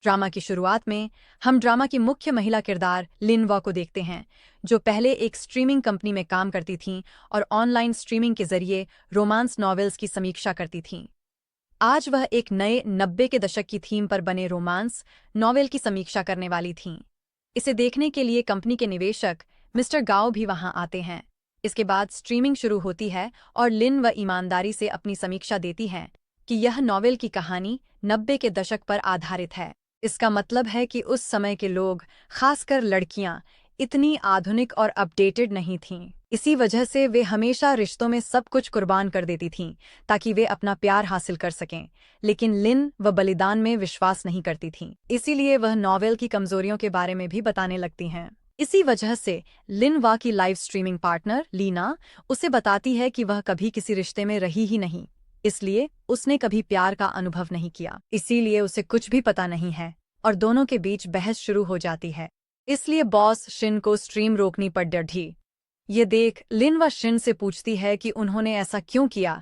Drama की शुरुआत में हम ड्रामा की मुख्य महिला किरदार लिन वा को देखते हैं, जो पहले एक स्ट्रीमिंग कंपनी में काम करती थीं और ऑनलाइन स्ट्रीमिंग के जरिए रोमांस नॉवेल्स की समीक्षा करती थीं। आज वह एक नए 90 के दशक की थीम पर बने रोमांस नॉवेल की समीक्षा करने वाली थीं। इसे देखने के लिए कंपनी के निवेशक मिस्टर गाओ भी वहां आते हैं। इसके बाद स्ट्रीमिंग शुरू होती है और लिन व ईमानदारी से अपनी समीक्षा देती हैं कि यह नॉवेल की कहानी 90 के दशक पर आधारित है। इसका मतलब है कि उस समय के लोग, खासकर लड़कियां, इतनी आधुनिक और अपडेटेड नहीं थीं। इसी वजह से वे हमेशा रिश्तों में सब कुछ कुर्बान कर देती थीं ताकि वे अपना प्यार हासिल कर सकें, लेकिन लिन व बलिदान में विश्वास नहीं करती थीं। इसीलिए वह नॉवेल की कमजोरियों के बारे में भी बताने लगती हैं। इसी वजह से लिन वा की लाइव स्ट्रीमिंग पार्टनर लीना उसे बताती है कि वह कभी किसी रिश्ते में रही ही नहीं, इसलिए उसने कभी प्यार का अनुभव नहीं किया, इसीलिए उसे कुछ भी पता नहीं है और दोनों के बीच बहस शुरू हो जाती है। इसलिए बॉस शिन को स्ट्रीम रोकनी पड़ डटी। ये देख लिन व शिन से पूछती है कि उन्होंने ऐसा क्यों किया,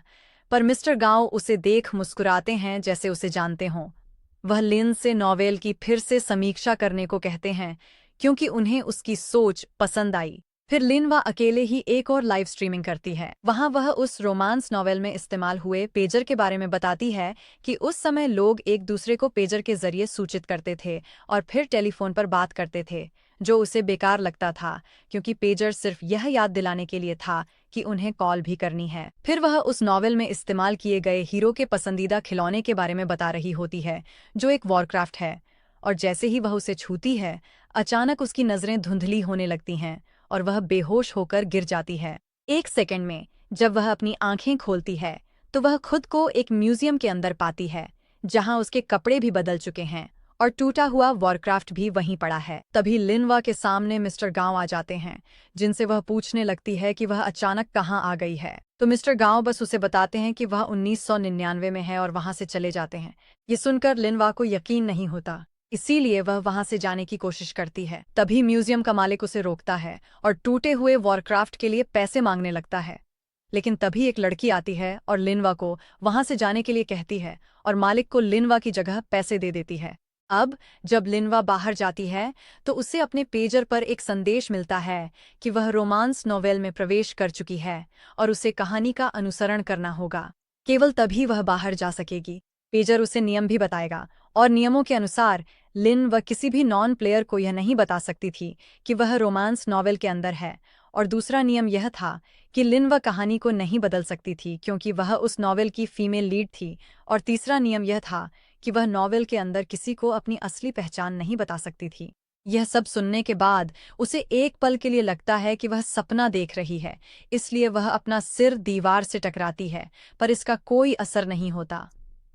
पर मिस्टर गाओ उसे देख मुस्कुराते हैं जैसे उसे जानते हों। वह लिन से नॉवेल की फिर से समीक्षा करने को कहते हैं क्योंकि उन्हें उसकी सोच पसंद आई। फिर लिन वा अकेले ही एक और लाइव स्ट्रीमिंग करती है। वहां वह उस रोमांस नॉवेल में इस्तेमाल हुए पेजर के बारे में बताती है कि उस समय लोग एक दूसरे को पेजर के जरिए सूचित करते थे और फिर टेलीफोन पर बात करते थे, जो उसे बेकार लगता था क्योंकि पेजर सिर्फ यह याद दिलाने के लिए था कि उन्हें कॉल भी करनी है। फिर वह उस नॉवेल में इस्तेमाल किए गए हीरो के पसंदीदा खिलौने के बारे में बता रही होती है, जो एक वॉरक्राफ्ट है, और जैसे ही वह उसे छूती है, अचानक उसकी नजरें धुंधली होने लगती हैं और वह बेहोश होकर गिर जाती है। एक सेकंड में जब वह अपनी आंखें खोलती है तो वह खुद को एक म्यूजियम के अंदर पाती है, जहां उसके कपड़े भी बदल चुके हैं और टूटा हुआ वॉरक्राफ्ट भी वहीं पड़ा है। तभी लिनवा के सामने मिस्टर गांव आ जाते हैं, जिनसे वह पूछने लगती है कि वह अचानक कहाँ आ गई है। तो मिस्टर गांव बस उसे बताते हैं कि वह 1999 में है और वहां से चले जाते हैं। ये सुनकर लिनवा को यकीन नहीं होता, इसीलिए वह वहां से जाने की कोशिश करती है। तभी म्यूजियम का मालिक उसे रोकता है और टूटे हुए वॉरक्राफ्ट के लिए पैसे मांगने लगता है। लेकिन तभी एक लड़की आती है और लिनवा को वहां से जाने के लिए कहती है और मालिक को लिनवा की जगह पैसे दे देती है। अब जब लिनवा बाहर जाती है तो उसे अपने पेजर पर एक संदेश मिलता है कि वह रोमांस नॉवेल में प्रवेश कर चुकी है और उसे कहानी का अनुसरण करना होगा। केवल तभी वह बाहर जा सकेगी। पेजर उसे नियम भी बताएगा और नियमों के अनुसार लिन वह किसी भी नॉन प्लेयर को यह नहीं बता सकती थी कि वह रोमांस नॉवेल के अंदर है। और दूसरा नियम यह था कि लिन वह कहानी को नहीं बदल सकती थी क्योंकि वह उस नॉवेल की फीमेल लीड थी। और तीसरा नियम यह था कि वह नॉवेल के अंदर किसी को अपनी असली पहचान नहीं बता सकती थी। यह सब सुनने के बाद उसे एक पल के लिए लगता है कि वह सपना देख रही है, इसलिए वह अपना सिर दीवार से टकराती है, पर इसका कोई असर नहीं होता।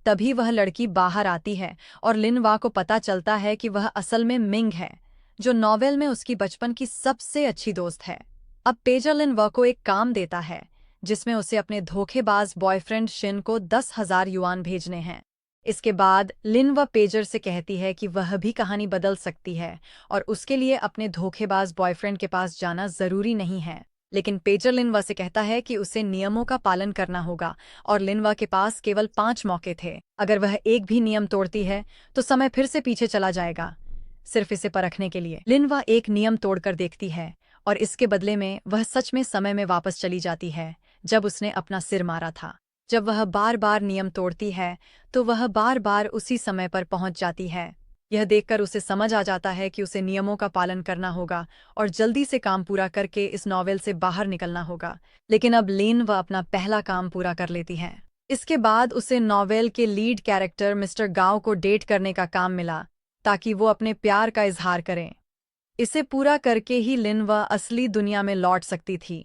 तभी वह लड़की बाहर आती है और लिनवा को पता चलता है कि वह असल में मिंग है, जो नॉवेल में उसकी बचपन की सबसे अच्छी दोस्त है। अब पेजर लिनवा को एक काम देता है जिसमें उसे अपने धोखेबाज बॉयफ्रेंड शिन को 10,000 युआन भेजने हैं। इसके बाद लिनवा पेजर से कहती है कि वह भी कहानी बदल सकती है और उसके लिए अपने धोखेबाज बॉयफ्रेंड के पास जाना जरूरी नहीं है। लेकिन पेजर लिनवा से कहता है कि उसे नियमों का पालन करना होगा और लिनवा के पास केवल 5 मौके थे। अगर वह एक भी नियम तोड़ती है तो समय फिर से पीछे चला जाएगा, सिर्फ इसे परखने के लिए। लिनवा एक नियम तोड़कर देखती है और इसके बदले में वह सच में समय में वापस चली जाती है, जब उसने अपना सिर मारा था। जब वह बार बार नियम तोड़ती है तो वह बार बार उसी समय पर पहुंच जाती है। यह देखकर उसे समझ आ जाता है कि उसे नियमों का पालन करना होगा और जल्दी से काम पूरा करके इस नॉवेल से बाहर निकलना होगा। लेकिन अब लिन वह अपना पहला काम पूरा कर लेती है। इसके बाद उसे नॉवेल के लीड कैरेक्टर मिस्टर गाओ को डेट करने का काम मिला ताकि वो अपने प्यार का इजहार करें। इसे पूरा करके ही लिन वह असली दुनिया में लौट सकती थी।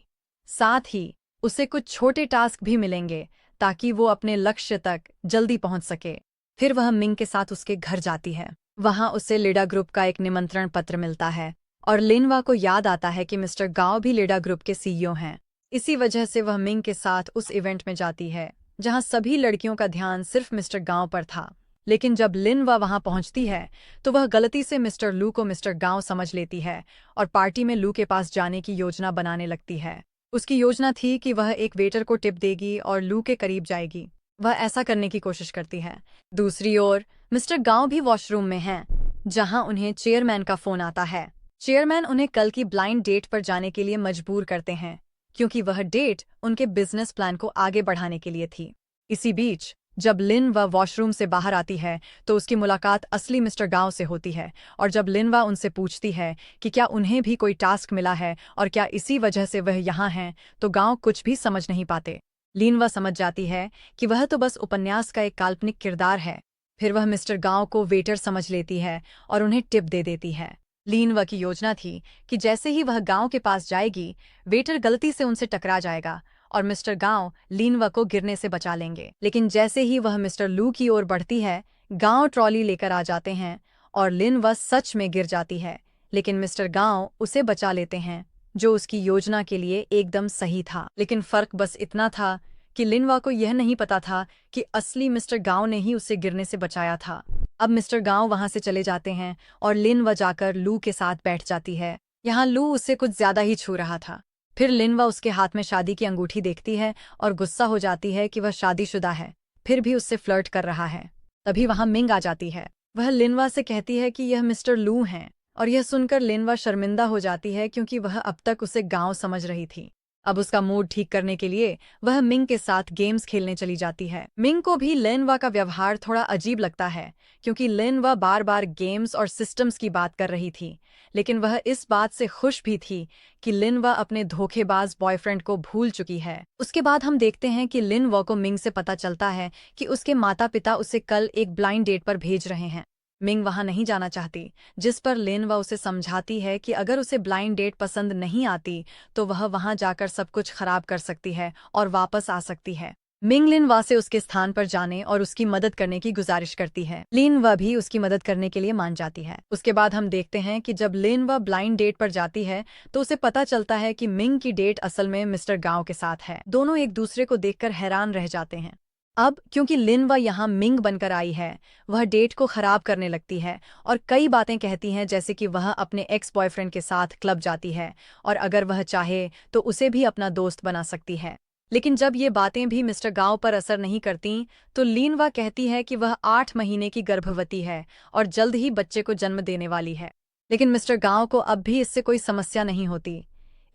साथ ही उसे कुछ छोटे टास्क भी मिलेंगे ताकि वो अपने लक्ष्य तक जल्दी पहुंच सके। फिर वह मिंग के साथ उसके घर जाती है। वहां उसे लिडा ग्रुप का एक निमंत्रण पत्र मिलता है और लिनवा को याद आता है कि मिस्टर गाओ भी लिडा ग्रुप के सीईओ हैं। इसी वजह से वह मिंग के साथ उस इवेंट में जाती है जहां सभी लड़कियों का ध्यान सिर्फ मिस्टर गाओ पर था। लेकिन जब लिनवा वहां पहुंचती है तो वह गलती से मिस्टर लू को मिस्टर गाओ समझ लेती है और पार्टी में लू के पास जाने की योजना बनाने लगती है। उसकी योजना थी कि वह एक वेटर को टिप देगी और लू के करीब जाएगी। वह ऐसा करने की कोशिश करती है। दूसरी ओर मिस्टर गांव भी वॉशरूम में हैं, जहां उन्हें चेयरमैन का फोन आता है। चेयरमैन उन्हें कल की ब्लाइंड डेट पर जाने के लिए मजबूर करते हैं, क्योंकि वह डेट उनके बिजनेस प्लान को आगे बढ़ाने के लिए थी। इसी बीच जब लिन वह वॉशरूम से बाहर आती है तो उसकी मुलाकात असली मिस्टर गांव से होती है, और जब लिनवा उनसे पूछती है कि क्या उन्हें भी कोई टास्क मिला है और क्या इसी वजह से वह यहाँ हैं, तो गांव कुछ भी समझ नहीं पाते। लिनवा समझ जाती है कि वह तो बस उपन्यास का एक काल्पनिक किरदार है। फिर वह मिस्टर गांव को वेटर समझ लेती है और उन्हें टिप दे देती है। लिनवा की योजना थी कि जैसे ही वह गांव के पास जाएगी, वेटर गलती से उनसे टकरा जाएगा और मिस्टर गांव लिनवा को गिरने से बचा लेंगे। लेकिन जैसे ही वह मिस्टर लू की ओर बढ़ती है, गांव ट्रॉली लेकर आ जाते हैं और लिनवा सच में गिर जाती है, लेकिन मिस्टर गांव उसे बचा लेते हैं, जो उसकी योजना के लिए एकदम सही था। लेकिन फर्क बस इतना था कि लिनवा को यह नहीं पता था कि असली मिस्टर गांव ने ही उसे गिरने से बचाया था। अब मिस्टर गांव वहां से चले जाते हैं और लिनवा जाकर लू के साथ बैठ जाती है। यहाँ लू उससे कुछ ज्यादा ही छू रहा था। फिर लिनवा उसके हाथ में शादी की अंगूठी देखती है और गुस्सा हो जाती है कि वह शादीशुदा है, फिर भी उससे फ्लर्ट कर रहा है। तभी वहां मिंग आ जाती है। वह लिनवा से कहती है कि यह मिस्टर लू हैं, और यह सुनकर लिनवा शर्मिंदा हो जाती है क्योंकि वह अब तक उसे गांव समझ रही थी। अब उसका मूड ठीक करने के लिए वह मिंग के साथ गेम्स खेलने चली जाती है। मिंग को भी लिनवा का व्यवहार थोड़ा अजीब लगता है, क्योंकि लिनवा बार बार गेम्स और सिस्टम्स की बात कर रही थी, लेकिन वह इस बात से खुश भी थी कि लिनवा अपने धोखेबाज बॉयफ्रेंड को भूल चुकी है। उसके बाद हम देखते हैं कि लिनवा को मिंग से पता चलता है कि उसके माता पिता उसे कल एक ब्लाइंड डेट पर भेज रहे हैं। मिंग वहां नहीं जाना चाहती, जिस पर लिनवा उसे समझाती है कि अगर उसे ब्लाइंड डेट पसंद नहीं आती तो वह वहां जाकर सब कुछ खराब कर सकती है और वापस आ सकती है। मिंग लिनवा से उसके स्थान पर जाने और उसकी मदद करने की गुजारिश करती है। लिनवा भी उसकी मदद करने के लिए मान जाती है। उसके बाद हम देखते हैं कि जब लिनवा ब्लाइंड डेट पर जाती है तो उसे पता चलता है कि मिंग की डेट असल में मिस्टर गांव के साथ है। दोनों एक दूसरे को देखकर हैरान रह जाते हैं। अब क्योंकि लिनवा यहाँ मिंग बनकर आई है, वह डेट को खराब करने लगती है और कई बातें कहती हैं, जैसे कि वह अपने एक्स बॉयफ्रेंड के साथ क्लब जाती है और अगर वह चाहे तो उसे भी अपना दोस्त बना सकती है। लेकिन जब ये बातें भी मिस्टर गांव पर असर नहीं करती तो लिनवा कहती है कि वह 8 महीने की गर्भवती है और जल्द ही बच्चे को जन्म देने वाली है। लेकिन मिस्टर गांव को अब भी इससे कोई समस्या नहीं होती,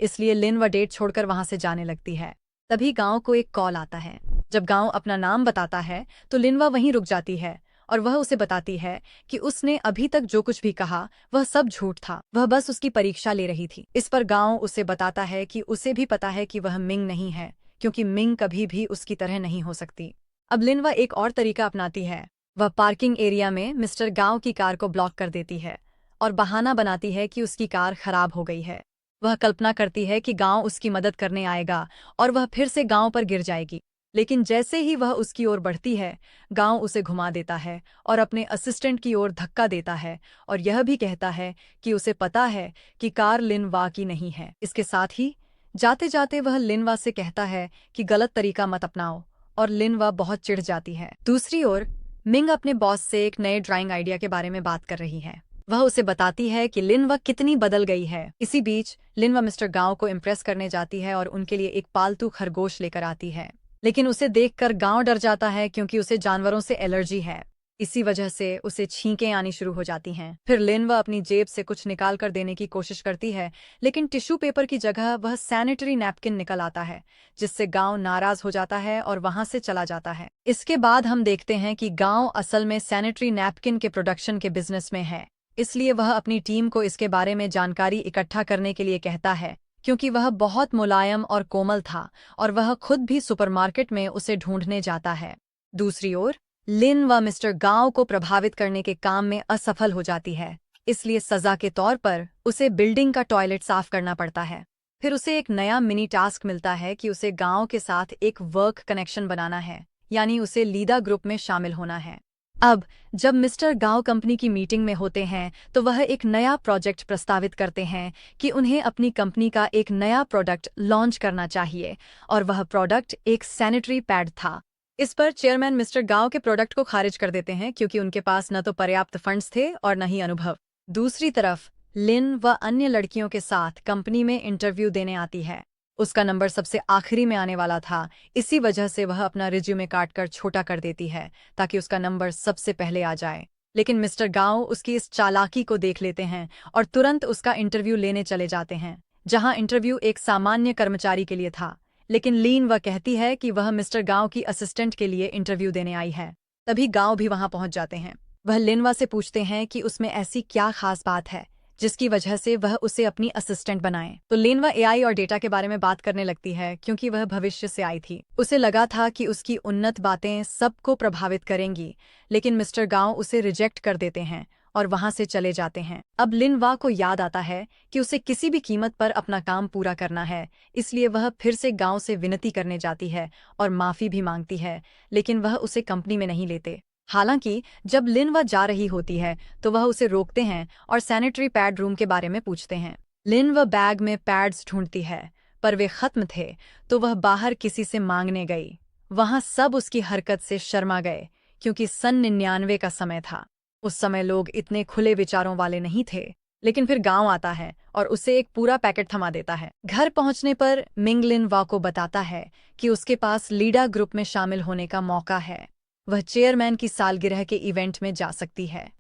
इसलिए लिनवा डेट छोड़कर वहां से जाने लगती है। तभी गांव को एक कॉल आता है। जब गांव अपना नाम बताता है तो लिनवा वहीं रुक जाती है और वह उसे बताती है कि उसने अभी तक जो कुछ भी कहा वह सब झूठ था, वह बस उसकी परीक्षा ले रही थी। इस पर गांव उसे बताता है कि उसे भी पता है कि वह मिंग नहीं है, क्योंकि मिंग कभी भी उसकी तरह नहीं हो सकती। अब लिनवा एक और तरीका अपनाती है। वह पार्किंग एरिया में मिस्टर गांव की कार को ब्लॉक कर देती है और बहाना बनाती है कि उसकी कार खराब हो गई है। वह कल्पना करती है कि गांव उसकी मदद करने आएगा और वह फिर से गांव पर गिर जाएगी। लेकिन जैसे ही वह उसकी ओर बढ़ती है, गांव उसे घुमा देता है और अपने असिस्टेंट की ओर धक्का देता है और यह भी कहता है कि उसे पता है कि कार लिनवा की नहीं है। इसके साथ ही जाते जाते वह लिनवा से कहता है कि गलत तरीका मत अपनाओ, और लिनवा बहुत चिढ़ जाती है। दूसरी ओर मिंग अपने बॉस से एक नए ड्राइंग आइडिया के बारे में बात कर रही है। वह उसे बताती है कि लिनवा कितनी बदल गई है। इसी बीच लिनवा मिस्टर गांव को इम्प्रेस करने जाती है और उनके लिए एक पालतू खरगोश लेकर आती है, लेकिन उसे देखकर गांव डर जाता है क्योंकि उसे जानवरों से एलर्जी है। इसी वजह से उसे छींकें आनी शुरू हो जाती हैं। फिर लिनवा अपनी जेब से कुछ निकाल कर देने की कोशिश करती है, लेकिन टिश्यू पेपर की जगह वह सैनिटरी नैपकिन निकल आता है, जिससे गांव नाराज हो जाता है और वहां से चला जाता है। इसके बाद हम देखते हैं कि गांव असल में सैनिटरी नैपकिन के प्रोडक्शन के बिजनेस में है, इसलिए वह अपनी टीम को इसके बारे में जानकारी इकट्ठा करने के लिए कहता है, क्योंकि वह बहुत मुलायम और कोमल था और वह खुद भी सुपरमार्केट में उसे ढूंढने जाता है। दूसरी ओर लिन व मिस्टर गांव को प्रभावित करने के काम में असफल हो जाती है, इसलिए सजा के तौर पर उसे बिल्डिंग का टॉयलेट साफ करना पड़ता है। फिर उसे एक नया मिनी टास्क मिलता है कि उसे गांव के साथ एक वर्क कनेक्शन बनाना है, यानी उसे लीडा ग्रुप में शामिल होना है। अब जब मिस्टर गांव कंपनी की मीटिंग में होते हैं तो वह एक नया प्रोजेक्ट प्रस्तावित करते हैं कि उन्हें अपनी कंपनी का एक नया प्रोडक्ट लॉन्च करना चाहिए, और वह प्रोडक्ट एक सैनिटरी पैड था। इस पर चेयरमैन मिस्टर गांव के प्रोडक्ट को खारिज कर देते हैं, क्योंकि उनके पास न तो पर्याप्त फंड्स थे और न ही अनुभव। दूसरी तरफ लिन व अन्य लड़कियों के साथ कंपनी में इंटरव्यू देने आती है। उसका नंबर सबसे आखिरी में आने वाला था। इसी वजह से वह अपना रिज्यूमे काटकर छोटा कर देती है ताकि उसका नंबर सबसे पहले आ जाए। लेकिन मिस्टर गाओ उसकी इस चालाकी को देख लेते हैं और तुरंत उसका इंटरव्यू लेने चले जाते हैं, जहां इंटरव्यू एक सामान्य कर्मचारी के लिए था। लेकिन लीन वह कहती है कि वह मिस्टर गाओ की असिस्टेंट के लिए इंटरव्यू देने आई है। तभी गाओ भी वहां पहुंच जाते हैं। वह लिनवा से पूछते हैं कि उसमें ऐसी क्या खास बात है जिसकी वजह से वह उसे अपनी असिस्टेंट बनाए। तो लिनवा एआई और डेटा के बारे में बात करने लगती है, क्योंकि वह भविष्य से आई थी। उसे लगा था कि उसकी उन्नत बातें सबको प्रभावित करेंगी, लेकिन मिस्टर गांव उसे रिजेक्ट कर देते हैं और वहां से चले जाते हैं। अब लिनवा को याद आता है कि उसे किसी भी कीमत पर अपना काम पूरा करना है, इसलिए वह फिर से गांव से विनती करने जाती है और माफी भी मांगती है, लेकिन वह उसे कंपनी में नहीं लेते। हालांकि जब लिनवा जा रही होती है तो वह उसे रोकते हैं और सैनिटरी पैड रूम के बारे में पूछते हैं। लिनवा बैग में पैड्स ढूंढती है, पर वे खत्म थे, तो वह बाहर किसी से मांगने गई। वहां सब उसकी हरकत से शर्मा गए, क्योंकि सन 99 का समय था। उस समय लोग इतने खुले विचारों वाले नहीं थे। लेकिन फिर गांव आता है और उसे एक पूरा पैकेट थमा देता है। घर पहुंचने पर मिंग लिनवा को बताता है कि उसके पास लीडा ग्रुप में शामिल होने का मौका है। वह चेयरमैन की सालगिरह के इवेंट में जा सकती है।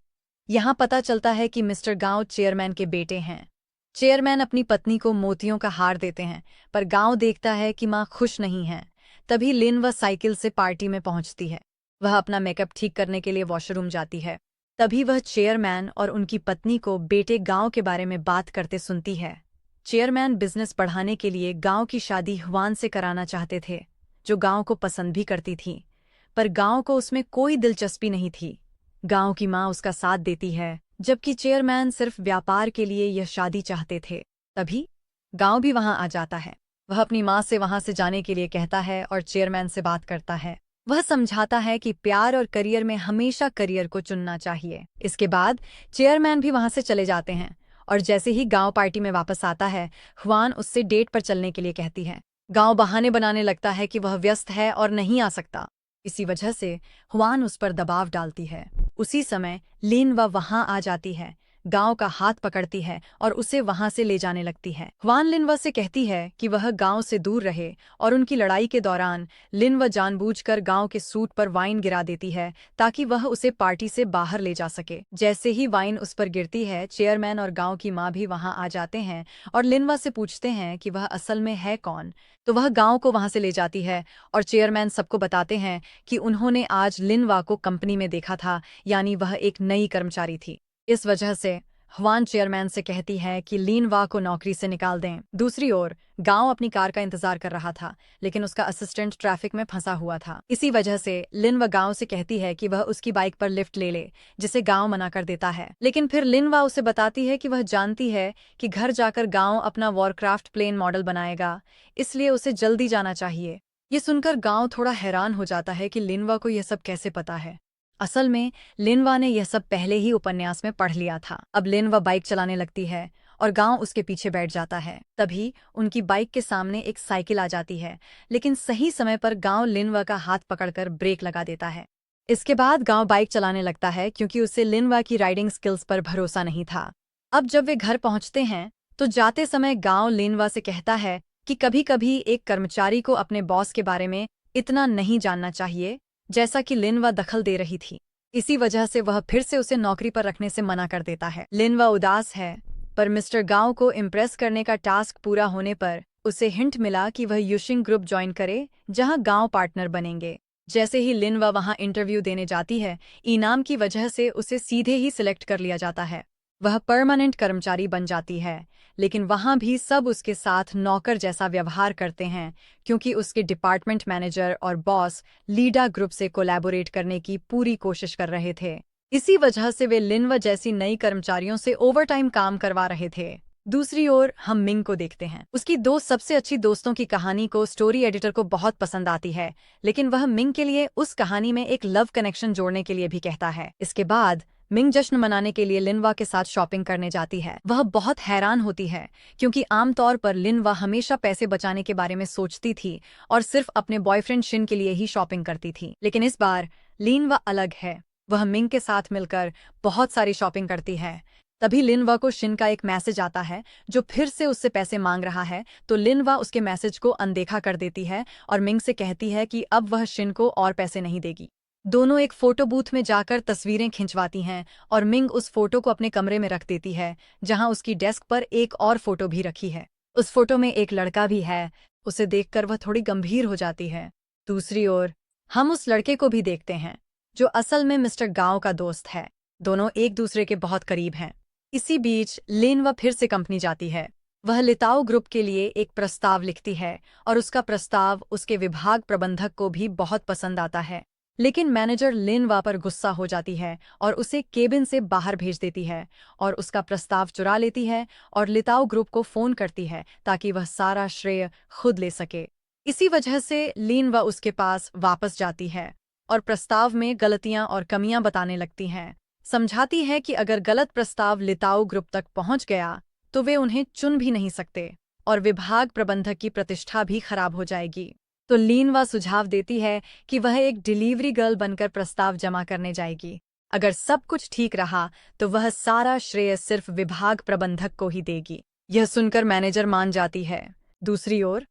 यहाँ पता चलता है कि मिस्टर गांव चेयरमैन के बेटे हैं। चेयरमैन अपनी पत्नी को मोतियों का हार देते हैं, पर गांव देखता है कि माँ खुश नहीं है। तभी लिन वह साइकिल से पार्टी में पहुंचती है। वह अपना मेकअप ठीक करने के लिए वॉशरूम जाती है। तभी वह चेयरमैन और उनकी पत्नी को बेटे गांव के बारे में बात करते सुनती है। चेयरमैन बिजनेस बढ़ाने के लिए गांव की शादी हुआन से कराना चाहते थे, जो गांव को पसंद भी करती थी, पर गांव को उसमें कोई दिलचस्पी नहीं थी। गांव की मां उसका साथ देती है, जबकि चेयरमैन सिर्फ व्यापार के लिए यह शादी चाहते थे। तभी गांव भी वहां आ जाता है। वह अपनी मां से वहां से जाने के लिए कहता है और चेयरमैन से बात करता है। वह समझाता है कि प्यार और करियर में हमेशा करियर को चुनना चाहिए। इसके बाद चेयरमैन भी वहां से चले जाते हैं और जैसे ही गांव पार्टी में वापस आता है, हुआन उससे डेट पर चलने के लिए कहती है। गांव बहाने बनाने लगता है कि वह व्यस्त है और नहीं आ सकता। इसी वजह से हुआन उस पर दबाव डालती है। उसी समय लिनवा वहां आ जाती है, गांव का हाथ पकड़ती है और उसे वहां से ले जाने लगती है। हुआन लिनवा से कहती है कि वह गांव से दूर रहे और उनकी लड़ाई के दौरान लिनवा जानबूझकर गांव के सूट पर वाइन गिरा देती है ताकि वह उसे पार्टी से बाहर ले जा सके। जैसे ही वाइन उस पर गिरती है, चेयरमैन और गांव की मां भी वहां आ जाते हैं और लिनवा से पूछते हैं कि वह असल में है कौन। तो वह गांव को वहां से ले जाती है और चेयरमैन सबको बताते हैं कि उन्होंने आज लिनवा को कंपनी में देखा था, यानी वह एक नई कर्मचारी थी। इस वजह से हुआन चेयरमैन से कहती है कि लिनवा को नौकरी से निकाल दें। दूसरी ओर गांव अपनी कार का इंतजार कर रहा था, लेकिन उसका असिस्टेंट ट्रैफिक में फंसा हुआ था। इसी वजह से लिनवा गांव से कहती है कि वह उसकी बाइक पर लिफ्ट ले ले, जिसे गांव मना कर देता है। लेकिन फिर लिनवा उसे बताती है कि वह जानती है कि घर जाकर गांव अपना वॉरक्राफ्ट प्लेन मॉडल बनाएगा, इसलिए उसे जल्दी जाना चाहिए। ये सुनकर गांव थोड़ा हैरान हो जाता है कि लिनवा को यह सब कैसे पता है। असल में लिनवा ने यह सब पहले ही उपन्यास में पढ़ लिया था। अब लिनवा बाइक चलाने लगती है और गांव उसके पीछे बैठ जाता है। तभी उनकी बाइक के सामने एक साइकिल आ जाती है, लेकिन सही समय पर गांव लिनवा का हाथ पकड़कर ब्रेक लगा देता है। इसके बाद गांव बाइक चलाने लगता है, क्योंकि उसे लिनवा की राइडिंग स्किल्स पर भरोसा नहीं था। अब जब वे घर पहुंचते हैं तो जाते समय गांव लिनवा से कहता है कि कभी-कभी एक कर्मचारी को अपने बॉस के बारे में इतना नहीं जानना चाहिए जैसा कि लिनवा दखल दे रही थी। इसी वजह से वह फिर से उसे नौकरी पर रखने से मना कर देता है। लिनवा उदास है, पर मिस्टर गांव को इम्प्रेस करने का टास्क पूरा होने पर उसे हिंट मिला कि वह युशिंग ग्रुप ज्वाइन करे, जहां गांव पार्टनर बनेंगे। जैसे ही लिनवा वहां इंटरव्यू देने जाती है, इनाम की वजह से उसे सीधे ही सिलेक्ट कर लिया जाता है। वह परमानेंट कर्मचारी बन जाती है, लेकिन वहां भी सब उसके साथ नौकर जैसा व्यवहार करते हैं, क्योंकि उसके डिपार्टमेंट मैनेजर और बॉस लीडा ग्रुप से कोलैबोरेट करने की पूरी कोशिश कर रहे थे। इसी वजह से वे लिनवा जैसी नई कर्मचारियों से ओवरटाइम काम करवा रहे थे। दूसरी ओर हम मिंग को देखते हैं। उसकी दो सबसे अच्छी दोस्तों की कहानी को स्टोरी एडिटर को बहुत पसंद आती है, लेकिन वह मिंग के लिए उस कहानी में एक लव कनेक्शन जोड़ने के लिए भी कहता है। इसके बाद मिंग जश्न मनाने के लिए लिनवा के साथ शॉपिंग करने जाती है। वह बहुत हैरान होती है, क्योंकि आमतौर पर लिनवा हमेशा पैसे बचाने के बारे में सोचती थी और सिर्फ अपने बॉयफ्रेंड शिन के लिए ही शॉपिंग करती थी। लेकिन इस बार लिनवा अलग है। वह मिंग के साथ मिलकर बहुत सारी शॉपिंग करती है। तभी लिनवा को शिन का एक मैसेज आता है जो फिर से उससे पैसे मांग रहा है, तो लिनवा उसके मैसेज को अनदेखा कर देती है और मिंग से कहती है कि अब वह शिन को और पैसे नहीं देगी। दोनों एक फोटो बूथ में जाकर तस्वीरें खिंचवाती हैं और मिंग उस फोटो को अपने कमरे में रख देती है, जहां उसकी डेस्क पर एक और फोटो भी रखी है। उस फोटो में एक लड़का भी है। उसे देखकर वह थोड़ी गंभीर हो जाती है। दूसरी ओर हम उस लड़के को भी देखते हैं जो असल में मिस्टर गांव का दोस्त है। दोनों एक दूसरे के बहुत करीब हैं। इसी बीच लिनवा फिर से कंपनी जाती है। वह लिताओ ग्रुप के लिए एक प्रस्ताव लिखती है और उसका प्रस्ताव उसके विभाग प्रबंधक को भी बहुत पसंद आता है। लेकिन मैनेजर लिनवा पर गुस्सा हो जाती है और उसे केबिन से बाहर भेज देती है और उसका प्रस्ताव चुरा लेती है और लिताओ ग्रुप को फोन करती है ताकि वह सारा श्रेय खुद ले सके। इसी वजह से लिनवा उसके पास वापस जाती है और प्रस्ताव में गलतियां और कमियां बताने लगती हैं। समझाती है कि अगर गलत प्रस्ताव लिताओ ग्रुप तक पहुंच गया तो वे उन्हें चुन भी नहीं सकते और विभाग प्रबंधक की प्रतिष्ठा भी खराब हो जाएगी। तो लिनवा सुझाव देती है कि वह एक डिलीवरी गर्ल बनकर प्रस्ताव जमा करने जाएगी। अगर सब कुछ ठीक रहा तो वह सारा श्रेय सिर्फ विभाग प्रबंधक को ही देगी। यह सुनकर मैनेजर मान जाती है। दूसरी ओर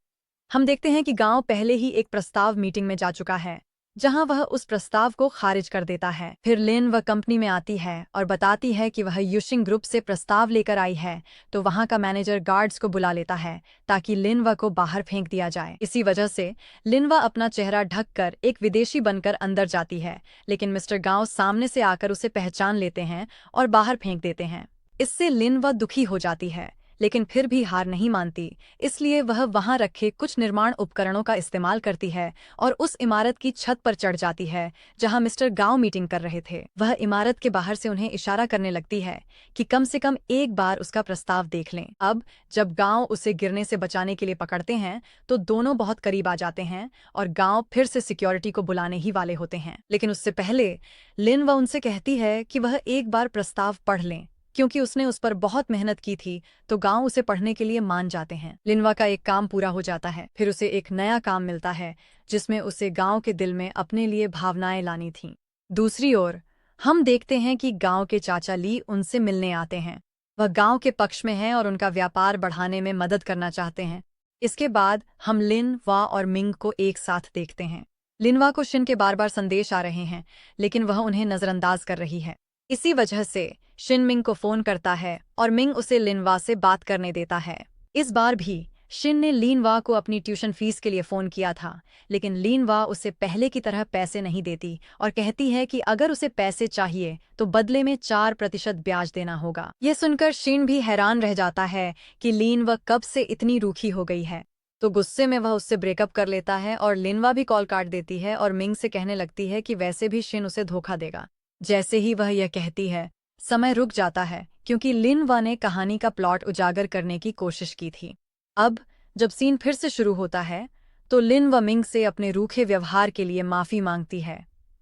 हम देखते हैं कि गांव पहले ही एक प्रस्ताव मीटिंग में जा चुका है, जहां वह उस प्रस्ताव को खारिज कर देता है। फिर लिन वह कंपनी में आती है और बताती है कि वह युशिंग ग्रुप से प्रस्ताव लेकर आई है, तो वहां का मैनेजर गार्ड्स को बुला लेता है ताकि लिनवा को बाहर फेंक दिया जाए। इसी वजह से लिनवा अपना चेहरा ढककर एक विदेशी बनकर अंदर जाती है, लेकिन मिस्टर गांव सामने से आकर उसे पहचान लेते हैं और बाहर फेंक देते हैं। इससे लिनवा दुखी हो जाती है, लेकिन फिर भी हार नहीं मानती। इसलिए वह वहां रखे कुछ निर्माण उपकरणों का इस्तेमाल करती है और उस इमारत की छत पर चढ़ जाती है जहां मिस्टर गांव मीटिंग कर रहे थे। वह इमारत के बाहर से उन्हें इशारा करने लगती है कि कम से कम एक बार उसका प्रस्ताव देख लें। अब जब गांव उसे गिरने से बचाने के लिए पकड़ते हैं तो दोनों बहुत करीब आ जाते हैं और गांव फिर से सिक्योरिटी को बुलाने ही वाले होते हैं। लेकिन उससे पहले लिन वह उनसे कहती है कि वह एक बार प्रस्ताव पढ़ लें, क्योंकि उसने उस पर बहुत मेहनत की थी, तो गांव उसे पढ़ने के लिए मान जाते हैं। लिनवा का एक काम पूरा हो जाता है। फिर उसे एक नया काम मिलता है जिसमें उसे गांव के दिल में अपने लिए भावनाएं लानी थीं। दूसरी ओर हम देखते हैं कि गांव के चाचा ली उनसे मिलने आते हैं। वह गांव के पक्ष में हैं और उनका व्यापार बढ़ाने में मदद करना चाहते हैं। इसके बाद हम लिन वा और मिंग को एक साथ देखते हैं। लिनवा को शिन के बार बार संदेश आ रहे हैं, लेकिन वह उन्हें नजरअंदाज कर रही है। इसी वजह से शिन मिंग को फोन करता है और मिंग उसे लिनवा से बात करने देता है। इस बार भी शिन ने लिनवा को अपनी ट्यूशन फीस के लिए फोन किया था, लेकिन लिनवा उसे पहले की तरह पैसे नहीं देती और कहती है कि अगर उसे पैसे चाहिए तो बदले में 4% ब्याज देना होगा। यह सुनकर शिन भी हैरान रह जाता है कि लिनवा कब से इतनी रूखी हो गई है, तो गुस्से में वह उससे ब्रेकअप कर लेता है और लिनवा भी कॉल काट देती है और मिंग से कहने लगती है कि वैसे भी शिन उसे धोखा देगा। जैसे ही वह यह कहती है, समय रुक जाता है क्योंकि लिनवा ने कहानी का प्लॉट उजागर करने की कोशिश की थी। अब जब सीन फिर से शुरू होता है तो लिनवा मिंग से अपने रूखे व्यवहार के लिए माफी मांगती है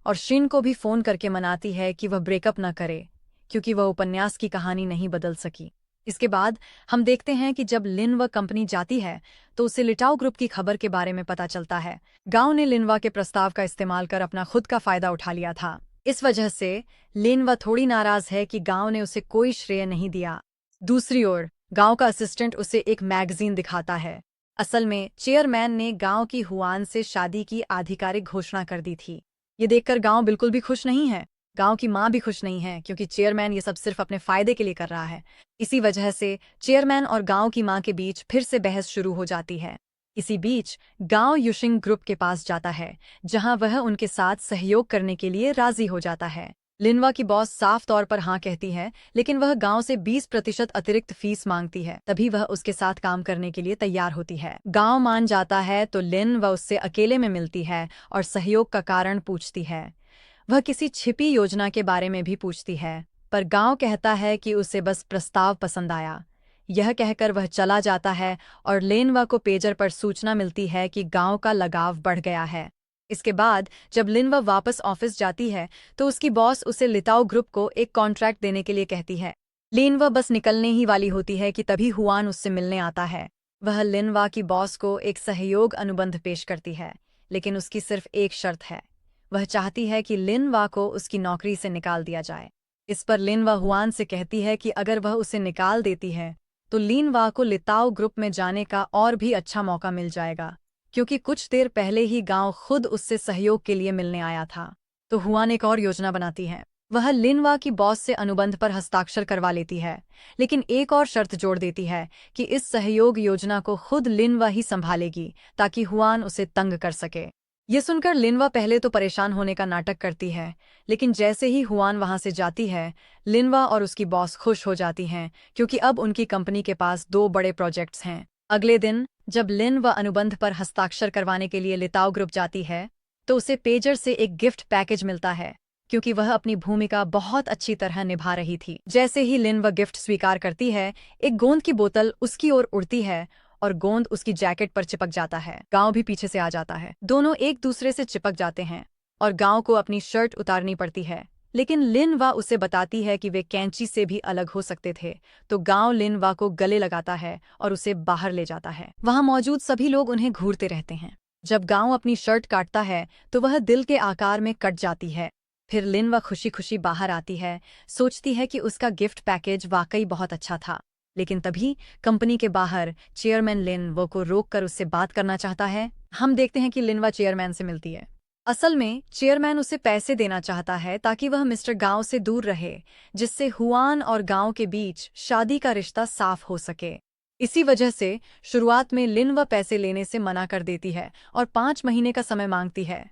और शिन को भी फोन करके मनाती है कि वह ब्रेकअप न करे, क्योंकि वह उपन्यास की कहानी नहीं बदल सकी। इसके बाद हम देखते हैं कि जब लिनवा कंपनी जाती है तो उसे लिटाओ ग्रुप की खबर के बारे में पता चलता है। गांव ने लिनवा के प्रस्ताव का इस्तेमाल कर अपना खुद का फायदा उठा लिया था। इस वजह से लिनवा थोड़ी नाराज है कि गांव ने उसे कोई श्रेय नहीं दिया। दूसरी ओर गांव का असिस्टेंट उसे एक मैगजीन दिखाता है। असल में चेयरमैन ने गांव की हुआन से शादी की आधिकारिक घोषणा कर दी थी। ये देखकर गांव बिल्कुल भी खुश नहीं है। गांव की मां भी खुश नहीं है, क्योंकि चेयरमैन ये सब सिर्फ अपने फायदे के लिए कर रहा है। इसी वजह से चेयरमैन और गांव की मां के बीच फिर से बहस शुरू हो जाती है। इसी बीच गांव युशिंग ग्रुप के पास जाता है, जहां वह उनके साथ सहयोग करने के लिए राजी हो जाता है। लिनवा की बॉस साफ तौर पर हाँ कहती है, लेकिन वह गांव से 20% अतिरिक्त फीस मांगती है। तभी वह उसके साथ काम करने के लिए तैयार होती है। गांव मान जाता है तो लिन वह उससे अकेले में मिलती है और सहयोग का कारण पूछती है। वह किसी छिपी योजना के बारे में भी पूछती है, पर गांव कहता है कि उसे बस प्रस्ताव पसंद आया। यह कहकर वह चला जाता है और लिनवा को पेजर पर सूचना मिलती है कि गांव का लगाव बढ़ गया है। इसके बाद जब लिनवा वापस ऑफिस जाती है तो उसकी बॉस उसे लिताओ ग्रुप को एक कॉन्ट्रैक्ट देने के लिए कहती है। लिनवा बस निकलने ही वाली होती है कि तभी हुआन उससे मिलने आता है। वह लिनवा की बॉस को एक सहयोग अनुबंध पेश करती है, लेकिन उसकी सिर्फ एक शर्त है। वह चाहती है कि लिनवा को उसकी नौकरी से निकाल दिया जाए। इस पर लिनवा हुआन से कहती है कि अगर वह उसे निकाल देती है तो लिनवा को लिताओ ग्रुप में जाने का और भी अच्छा मौका मिल जाएगा, क्योंकि कुछ देर पहले ही गांव खुद उससे सहयोग के लिए मिलने आया था। तो हुआन एक और योजना बनाती है। वह लिनवा की बॉस से अनुबंध पर हस्ताक्षर करवा लेती है, लेकिन एक और शर्त जोड़ देती है कि इस सहयोग योजना को खुद लिनवा ही संभालेगी, ताकि हुआन उसे तंग कर सके। ये सुनकर लिनवा पहले तो परेशान होने का नाटक करती है, लेकिन जैसे ही हुआन वहां से जाती है, लिनवा और उसकी बॉस खुश हो जाती हैं, क्योंकि अब उनकी कंपनी के पास 2 बड़े प्रोजेक्ट्स हैं। अगले दिन जब लिनवा अनुबंध पर हस्ताक्षर करवाने के लिए लिताओ ग्रुप जाती है, तो उसे पेजर से एक गिफ्ट पैकेज मिलता है, क्योंकि वह अपनी भूमिका बहुत अच्छी तरह निभा रही थी। जैसे ही लिनवा गिफ्ट स्वीकार करती है, एक गोंद की बोतल उसकी ओर उड़ती है और गोंद उसकी जैकेट पर चिपक जाता है। गांव भी पीछे से आ जाता है। दोनों एक दूसरे से चिपक जाते हैं और गांव को अपनी शर्ट उतारनी पड़ती है, लेकिन लिनवा उसे बताती है कि वे कैंची से भी अलग हो सकते थे। तो गांव लिनवा को गले लगाता है और उसे बाहर ले जाता है। वहां मौजूद सभी लोग उन्हें घूरते रहते हैं। जब गांव अपनी शर्ट काटता है तो वह दिल के आकार में कट जाती है। फिर लिनवा खुशी खुशी बाहर आती है, सोचती है कि उसका गिफ्ट पैकेज वाकई बहुत अच्छा था। लेकिन तभी कंपनी के बाहर चेयरमैन लिनवा को रोककर उससे बात करना चाहता है। हम देखते हैं कि लिनवा चेयरमैन से मिलती है। असल में चेयरमैन उसे पैसे देना चाहता है ताकि वह मिस्टर गांव से दूर रहे, जिससे हुआन और गांव के बीच शादी का रिश्ता साफ हो सके। इसी वजह से शुरुआत में लिनवा पैसे लेने से मना कर देती है और 5 महीने का समय मांगती है,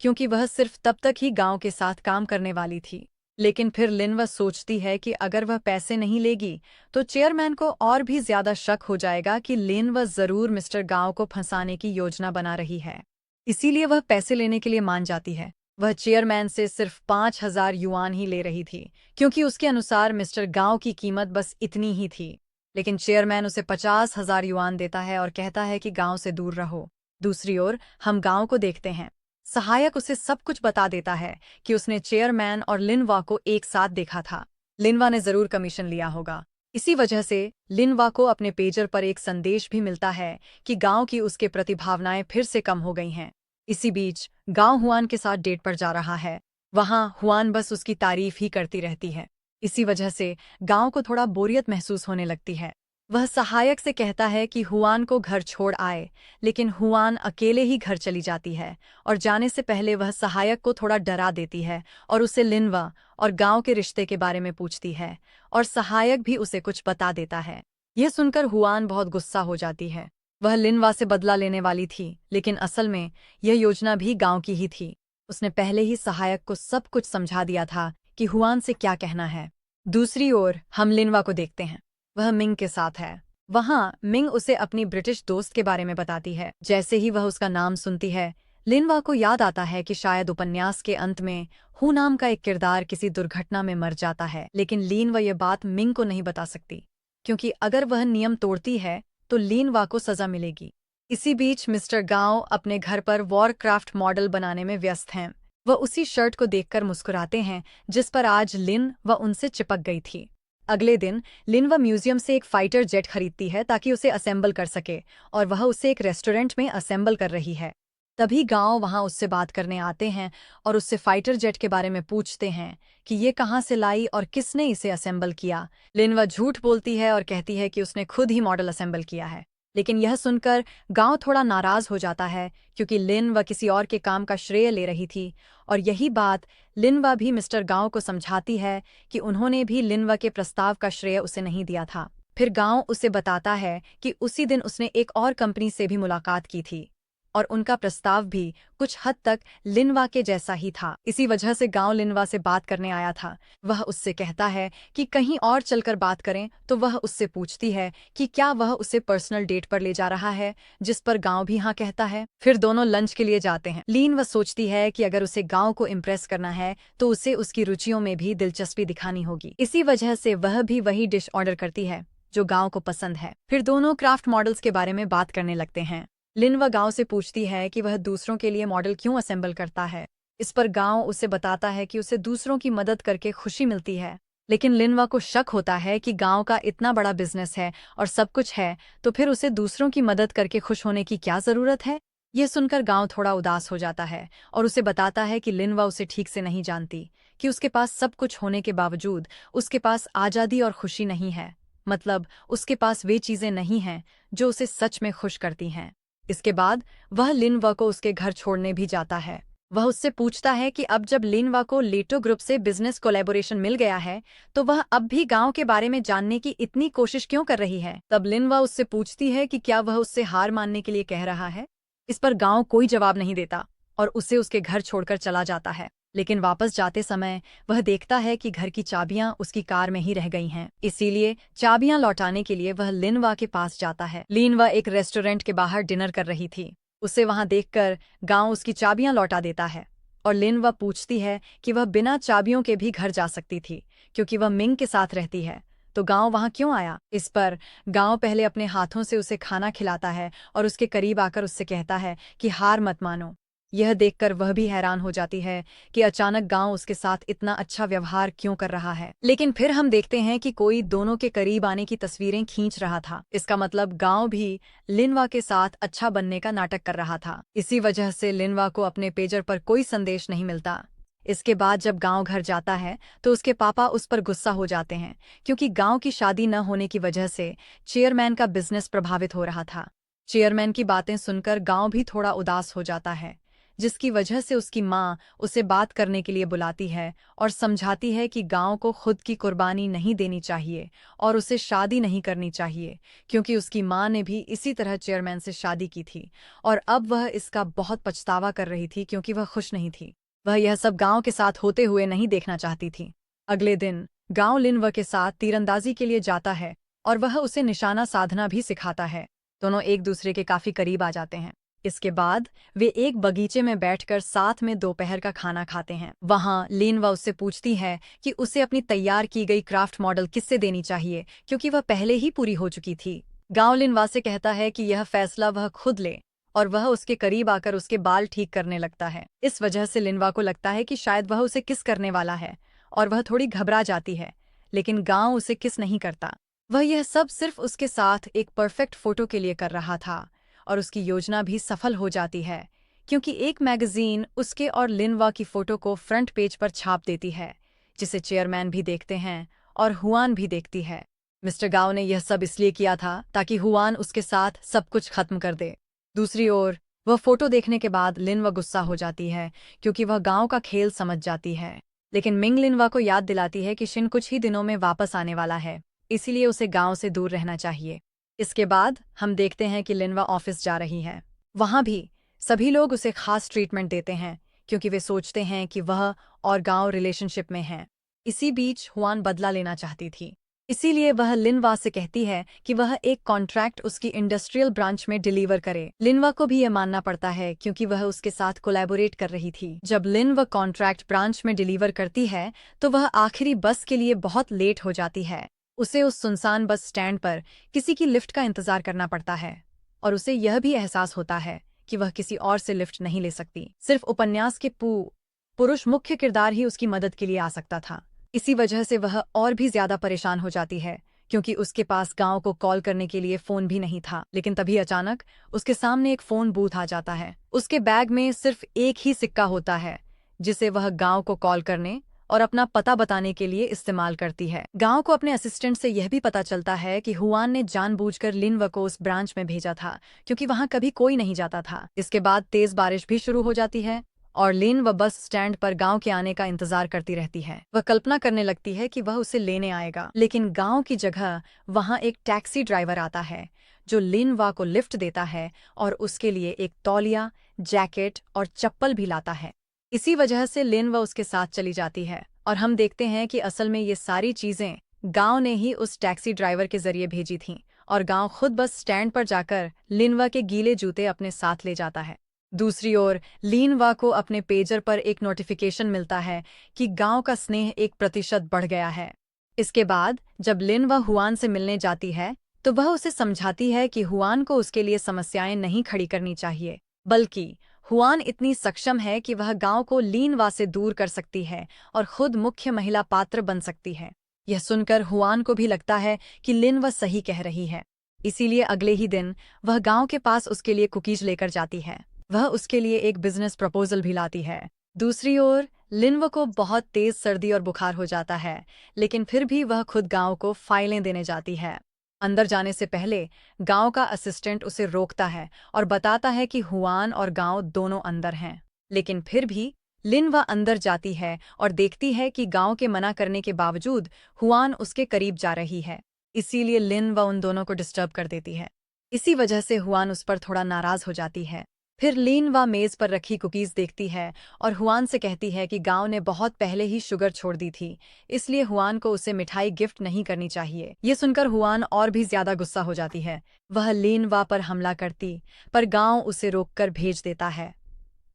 क्योंकि वह सिर्फ तब तक ही गांव के साथ काम करने वाली थी। लेकिन फिर लिनवा सोचती है कि अगर वह पैसे नहीं लेगी तो चेयरमैन को और भी ज्यादा शक हो जाएगा कि लिनवा जरूर मिस्टर गांव को फंसाने की योजना बना रही है। इसीलिए वह पैसे लेने के लिए मान जाती है। वह चेयरमैन से सिर्फ 5,000 युआन ही ले रही थी, क्योंकि उसके अनुसार मिस्टर गांव की कीमत बस इतनी ही थी। लेकिन चेयरमैन उसे 50,000 युआन देता है और कहता है कि गांव से दूर रहो। दूसरी ओर हम गांव को देखते हैं। सहायक उसे सब कुछ बता देता है कि उसने चेयरमैन और लिनवा को एक साथ देखा था। लिनवा ने जरूर कमीशन लिया होगा। इसी वजह से लिनवा को अपने पेजर पर एक संदेश भी मिलता है कि गांव की उसके प्रति भावनाएं फिर से कम हो गई हैं। इसी बीच गांव हुआन के साथ डेट पर जा रहा है। वहां हुआन बस उसकी तारीफ ही करती रहती है। इसी वजह से गांव को थोड़ा बोरियत महसूस होने लगती है। वह सहायक से कहता है कि हुआन को घर छोड़ आए, लेकिन हुआन अकेले ही घर चली जाती है और जाने से पहले वह सहायक को थोड़ा डरा देती है और उसे लिनवा और गांव के रिश्ते के बारे में पूछती है, और सहायक भी उसे कुछ बता देता है। यह सुनकर हुआन बहुत गुस्सा हो जाती है। वह लिनवा से बदला लेने वाली थी, लेकिन असल में यह योजना भी गांव की ही थी। उसने पहले ही सहायक को सब कुछ समझा दिया था कि हुआन से क्या कहना है। दूसरी ओर हम लिनवा को देखते हैं। वह मिंग के साथ है। वहां मिंग उसे अपनी ब्रिटिश दोस्त के बारे में बताती है। जैसे ही वह उसका नाम सुनती है, लिनवा को याद आता है कि शायद उपन्यास के अंत में हु नाम का एक किरदार किसी दुर्घटना में मर जाता है। लेकिन लिनवा यह बात मिंग को नहीं बता सकती, क्योंकि अगर वह नियम तोड़ती है तो लिनवा को सजा मिलेगी। इसी बीच मिस्टर गांव अपने घर पर वॉरक्राफ्ट मॉडल बनाने में व्यस्त हैं। वह उसी शर्ट को देखकर मुस्कुराते हैं जिस पर आज लिन व उनसे चिपक गई थी। अगले दिन लिनवा म्यूजियम से एक फाइटर जेट खरीदती है ताकि उसे असेंबल कर सके, और वह उसे एक रेस्टोरेंट में असेंबल कर रही है। तभी गांव वहां उससे बात करने आते हैं और उससे फाइटर जेट के बारे में पूछते हैं कि ये कहाँ से लाई और किसने इसे असेंबल किया। लिनवा झूठ बोलती है और कहती है कि उसने खुद ही मॉडल असेंबल किया है। लेकिन यह सुनकर गांव थोड़ा नाराज हो जाता है, क्योंकि लिनवा किसी और के काम का श्रेय ले रही थी, और यही बात लिनवा भी मिस्टर गांव को समझाती है कि उन्होंने भी लिनवा के प्रस्ताव का श्रेय उसे नहीं दिया था। फिर गांव उसे बताता है कि उसी दिन उसने एक और कंपनी से भी मुलाकात की थी और उनका प्रस्ताव भी कुछ हद तक लिनवा के जैसा ही था। इसी वजह से गांव लिनवा से बात करने आया था। वह उससे कहता है कि कहीं और चलकर बात करें, तो वह उससे पूछती है कि क्या वह उसे पर्सनल डेट पर ले जा रहा है, जिस पर गांव भी हाँ कहता है। फिर दोनों लंच के लिए जाते हैं। लिनवा सोचती है कि अगर उसे गांव को इम्प्रेस करना है तो उसे उसकी रुचियों में भी दिलचस्पी दिखानी होगी। इसी वजह से वह भी वही डिश ऑर्डर करती है जो गांव को पसंद है। फिर दोनों क्राफ्ट मॉडल्स के बारे में बात करने लगते हैं। लिनवा गांव से पूछती है कि वह दूसरों के लिए मॉडल क्यों असेंबल करता है। इस पर गांव उसे बताता है कि उसे दूसरों की मदद करके खुशी मिलती है। लेकिन लिनवा को शक होता है कि गांव का इतना बड़ा बिजनेस है और सब कुछ है, तो फिर उसे दूसरों की मदद करके खुश होने की क्या जरूरत है। यह सुनकर गांव थोड़ा उदास हो जाता है और उसे बताता है कि लिनवा उसे ठीक से नहीं जानती, कि उसके पास सब कुछ होने के बावजूद उसके पास आज़ादी और खुशी नहीं है। मतलब उसके पास वे चीज़ें नहीं हैं जो उसे सच में खुश करती हैं। इसके बाद वह लिनवा को उसके घर छोड़ने भी जाता है। वह उससे पूछता है कि अब जब लिनवा को लेटो ग्रुप से बिजनेस कोलैबोरेशन मिल गया है तो वह अब भी गांव के बारे में जानने की इतनी कोशिश क्यों कर रही है। तब लिनवा उससे पूछती है कि क्या वह उससे हार मानने के लिए कह रहा है। इस पर गांव कोई जवाब नहीं देता और उसे उसके घर छोड़कर चला जाता है। लेकिन वापस जाते समय वह देखता है कि घर की चाबियां उसकी कार में ही रह गई हैं। इसीलिए चाबियां लौटाने के लिए वह लिनवा के पास जाता है। लिनवा एक रेस्टोरेंट के बाहर डिनर कर रही थी। उसे वहां देखकर गांव उसकी चाबियां लौटा देता है और लिनवा पूछती है कि वह बिना चाबियों के भी घर जा सकती थी क्योंकि वह मिंग के साथ रहती है, तो गांव वहां क्यों आया। इस पर गांव पहले अपने हाथों से उसे खाना खिलाता है और उसके करीब आकर उससे कहता है कि हार मत मानो। यह देखकर वह भी हैरान हो जाती है कि अचानक गांव उसके साथ इतना अच्छा व्यवहार क्यों कर रहा है। लेकिन फिर हम देखते हैं कि कोई दोनों के करीब आने की तस्वीरें खींच रहा था। इसका मतलब गांव भी लिनवा के साथ अच्छा बनने का नाटक कर रहा था। इसी वजह से लिनवा को अपने पेजर पर कोई संदेश नहीं मिलता। इसके बाद जब गांव घर जाता है तो उसके पापा उस पर गुस्सा हो जाते हैं क्योंकि गांव की शादी न होने की वजह से चेयरमैन का बिजनेस प्रभावित हो रहा था। चेयरमैन की बातें सुनकर गांव भी थोड़ा उदास हो जाता है, जिसकी वजह से उसकी माँ उसे बात करने के लिए बुलाती है और समझाती है कि गांव को खुद की कुर्बानी नहीं देनी चाहिए और उसे शादी नहीं करनी चाहिए क्योंकि उसकी माँ ने भी इसी तरह चेयरमैन से शादी की थी और अब वह इसका बहुत पछतावा कर रही थी क्योंकि वह खुश नहीं थी। वह यह सब गांव के साथ होते हुए नहीं देखना चाहती थी। अगले दिन गांव लिनवा के साथ तीरंदाजी के लिए जाता है और वह उसे निशाना साधना भी सिखाता है। दोनों एक दूसरे के काफी करीब आ जाते हैं। इसके बाद वे एक बगीचे में बैठकर साथ में दोपहर का खाना खाते हैं। वहां लिनवा उससे पूछती है कि उसे अपनी तैयार की गई क्राफ्ट मॉडल किससे देनी चाहिए क्योंकि वह पहले ही पूरी हो चुकी थी। गांव लिनवा से कहता है कि यह फैसला वह खुद ले और वह उसके करीब आकर उसके बाल ठीक करने लगता है। इस वजह से लिनवा को लगता है कि शायद वह उसे किस करने वाला है और वह थोड़ी घबरा जाती है, लेकिन गांव उसे किस नहीं करता। वह यह सब सिर्फ उसके साथ एक परफेक्ट फोटो के लिए कर रहा था और उसकी योजना भी सफल हो जाती है क्योंकि एक मैगजीन उसके और लिनवा की फोटो को फ्रंट पेज पर छाप देती है, जिसे चेयरमैन भी देखते हैं और हुआन भी देखती है। मिस्टर गाओ ने यह सब इसलिए किया था ताकि हुआन उसके साथ सब कुछ खत्म कर दे। दूसरी ओर वह फोटो देखने के बाद लिनवा गुस्सा हो जाती है क्योंकि वह गांव का खेल समझ जाती है, लेकिन मिंग लिनवा को याद दिलाती है कि शिन कुछ ही दिनों में वापस आने वाला है, इसीलिए उसे गांव से दूर रहना चाहिए। इसके बाद हम देखते हैं कि लिनवा ऑफिस जा रही है। वहां भी सभी लोग उसे खास ट्रीटमेंट देते हैं क्योंकि वे सोचते हैं कि वह और गांव रिलेशनशिप में हैं। इसी बीच हुआन बदला लेना चाहती थी, इसीलिए वह लिनवा से कहती है कि वह एक कॉन्ट्रैक्ट उसकी इंडस्ट्रियल ब्रांच में डिलीवर करे। लिनवा को भी यह मानना पड़ता है क्योंकि वह उसके साथ कोलैबोरेट कर रही थी। जब लिनवा कॉन्ट्रैक्ट ब्रांच में डिलीवर करती है तो वह आखिरी बस के लिए बहुत लेट हो जाती है। उसे उस सुनसान बस स्टैंड पर किसी की लिफ्ट का इंतजार करना पड़ता है और उसे यह भी एहसास होता है कि वह किसी और से लिफ्ट नहीं ले सकती। सिर्फ उपन्यास के पुरुष मुख्य किरदार ही उसकी मदद के लिए आ सकता था। इसी वजह से वह और भी ज्यादा परेशान हो जाती है क्योंकि उसके पास गांव को कॉल करने के लिए फोन भी नहीं था। लेकिन तभी अचानक उसके सामने एक फोन बूथ आ जाता है। उसके बैग में सिर्फ एक ही सिक्का होता है जिसे वह गांव को कॉल करने और अपना पता बताने के लिए इस्तेमाल करती है। गांव को अपने असिस्टेंट से यह भी पता चलता है कि हुआन ने जानबूझकर लिनवा को उस ब्रांच में भेजा था क्योंकि वहां कभी कोई नहीं जाता था। इसके बाद तेज बारिश भी शुरू हो जाती है और लिनवा बस स्टैंड पर गांव के आने का इंतजार करती रहती है। वह कल्पना करने लगती है कि वह उसे लेने आएगा, लेकिन गांव की जगह वहां एक टैक्सी ड्राइवर आता है जो लिनवा को लिफ्ट देता है और उसके लिए एक तौलिया, जैकेट और चप्पल भी लाता है। इसी वजह से लिनवा उसके साथ चली जाती है और हम देखते हैं कि असल में ये सारी चीजें गांव ने ही उस टैक्सी ड्राइवर के जरिए भेजी थीं और गांव खुद बस स्टैंड पर जाकर लिनवा के गीले जूते अपने साथ ले जाता है। दूसरी ओर लिनवा को अपने पेजर पर एक नोटिफिकेशन मिलता है कि गांव का स्नेह 1% बढ़ गया है। इसके बाद जब लिनवा हुआन से मिलने जाती है तो वह उसे समझाती है कि हुआन को उसके लिए समस्याएं नहीं खड़ी करनी चाहिए, बल्कि हुआन इतनी सक्षम है कि वह गांव को लिनवा से दूर कर सकती है और खुद मुख्य महिला पात्र बन सकती है। यह सुनकर हुआन को भी लगता है कि लिनवा सही कह रही है, इसीलिए अगले ही दिन वह गांव के पास उसके लिए कुकीज लेकर जाती है। वह उसके लिए एक बिजनेस प्रपोजल भी लाती है दूसरी ओर लिनवा को बहुत तेज सर्दी और बुखार हो जाता है, लेकिन फिर भी वह खुद गांव को फाइलें देने जाती है। अंदर जाने से पहले गांव का असिस्टेंट उसे रोकता है और बताता है कि हुआन और गांव दोनों अंदर हैं। लेकिन फिर भी लिनवा अंदर जाती है और देखती है कि गांव के मना करने के बावजूद हुआन उसके करीब जा रही है। इसीलिए लिनवा उन दोनों को डिस्टर्ब कर देती है। इसी वजह से हुआन उस पर थोड़ा नाराज हो जाती है। फिर लिनवा मेज पर रखी कुकीज देखती है और हुआन से कहती है कि गांव ने बहुत पहले ही शुगर छोड़ दी थी, इसलिए हुआन को उसे मिठाई गिफ्ट नहीं करनी चाहिए। ये सुनकर हुआन और भी ज्यादा गुस्सा हो जाती है। वह लिनवा पर हमला करती, पर गांव उसे रोककर भेज देता है।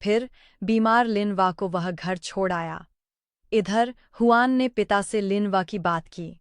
फिर बीमार लिनवा को वह घर छोड़ आया। इधर हुआन ने पिता से लिनवा की बात की।